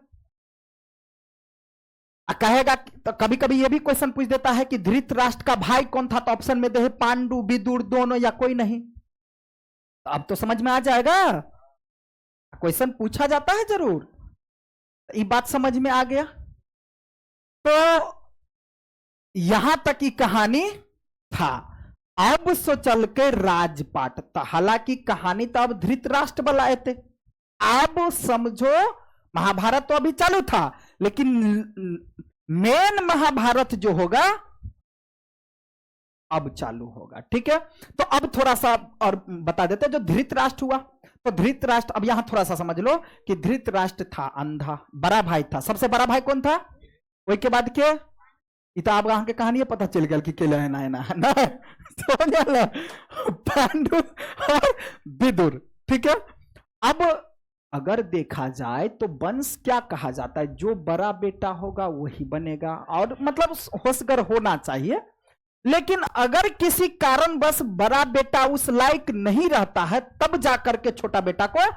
कहेगा तो कभी कभी ये भी क्वेश्चन पूछ देता है कि धृतराष्ट्र का भाई कौन था, तो ऑप्शन में दे पांडु, विदुर दोनों या कोई नहीं। तो अब तो समझ में आ जाएगा, क्वेश्चन पूछा जाता है जरूर। ये बात समझ में आ गया। तो यहां तक की कहानी था। अब सो चल के राजपाट, तो हालांकि कहानी तो अब धृतराष्ट्र बनाए थे। अब समझो महाभारत तो अभी चालू था, लेकिन मेन महाभारत जो होगा अब चालू होगा। ठीक है, तो अब थोड़ा सा और बता देते हैं। जो धृतराष्ट्र हुआ, तो धृतराष्ट्र, अब यहां थोड़ा सा समझ लो कि धृतराष्ट्र था अंधा, बड़ा भाई था। सबसे बड़ा भाई कौन था? वही के बाद के आप अहाँ के कहानी पता चल गया कि केला है ना ना पांडु और विदुर। ठीक है, अब अगर देखा जाए तो वंश क्या कहा जाता है? जो बड़ा बेटा होगा वही बनेगा, और मतलब होशगर होना चाहिए। लेकिन अगर किसी कारणवश बड़ा बेटा उस लायक नहीं रहता है, तब जाकर के छोटा बेटा को,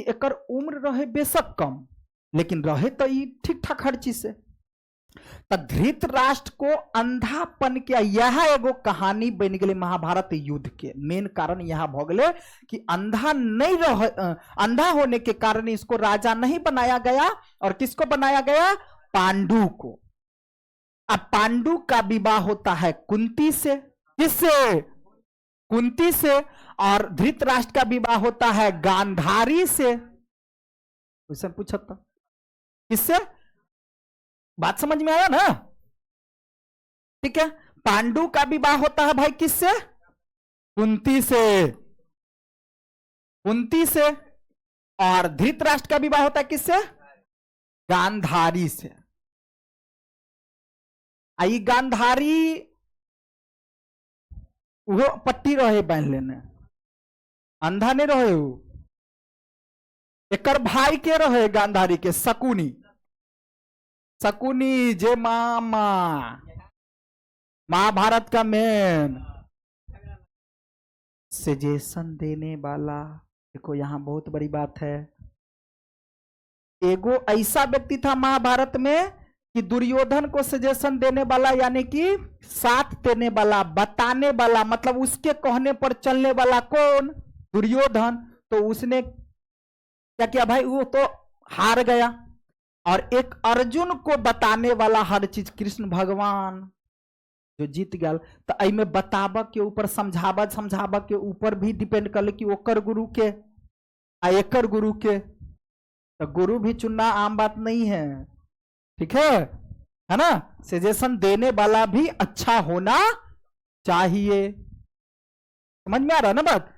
एकर उम्र रहे बेशक कम, लेकिन रहे तो ठीक ठाक हर चीज से। तो धृतराष्ट्र को अंधापन के यह एगो कहानी बन गई महाभारत युद्ध के। मेन कारण यह भ गए कि अंधा नहीं रह, अंधा होने के कारण इसको राजा नहीं बनाया गया। और किसको बनाया गया? पांडु को। अब पांडु का विवाह होता है कुंती से। किससे? कुंती से। और धृतराष्ट्र का विवाह होता है गांधारी से। क्वेश्चन पूछा था किससे? बात समझ में आया ना? ठीक है, पांडु का विवाह होता है भाई किससे? कुंती से। कुंती से। और धृतराष्ट्र का विवाह होता है किससे? गांधारी से। आई गांधारी वो पट्टी रहे पहन लेने, अंधा नहीं रहे। वो एकर भाई के रहे गांधारी के, शकुनी। शकुनी जे मामा, महाभारत का मेन सजेशन देने वाला। देखो यहां बहुत बड़ी बात है। एगो ऐसा व्यक्ति था महाभारत में कि दुर्योधन को सजेशन देने वाला, यानी कि साथ देने वाला, बताने वाला, मतलब उसके कहने पर चलने वाला कौन? दुर्योधन। तो उसने क्या किया भाई? वो तो हार गया। और एक अर्जुन को बताने वाला हर चीज कृष्ण भगवान जो जीत गया। तो अमे बताब के ऊपर, समझाब के ऊपर भी डिपेंड कर कि ओकर गुरु के आ एकर गुरु के। तो गुरु भी चुनना आम बात नहीं है। ठीक है ना? सजेशन देने वाला भी अच्छा होना चाहिए। समझ में आ रहा है ना बात?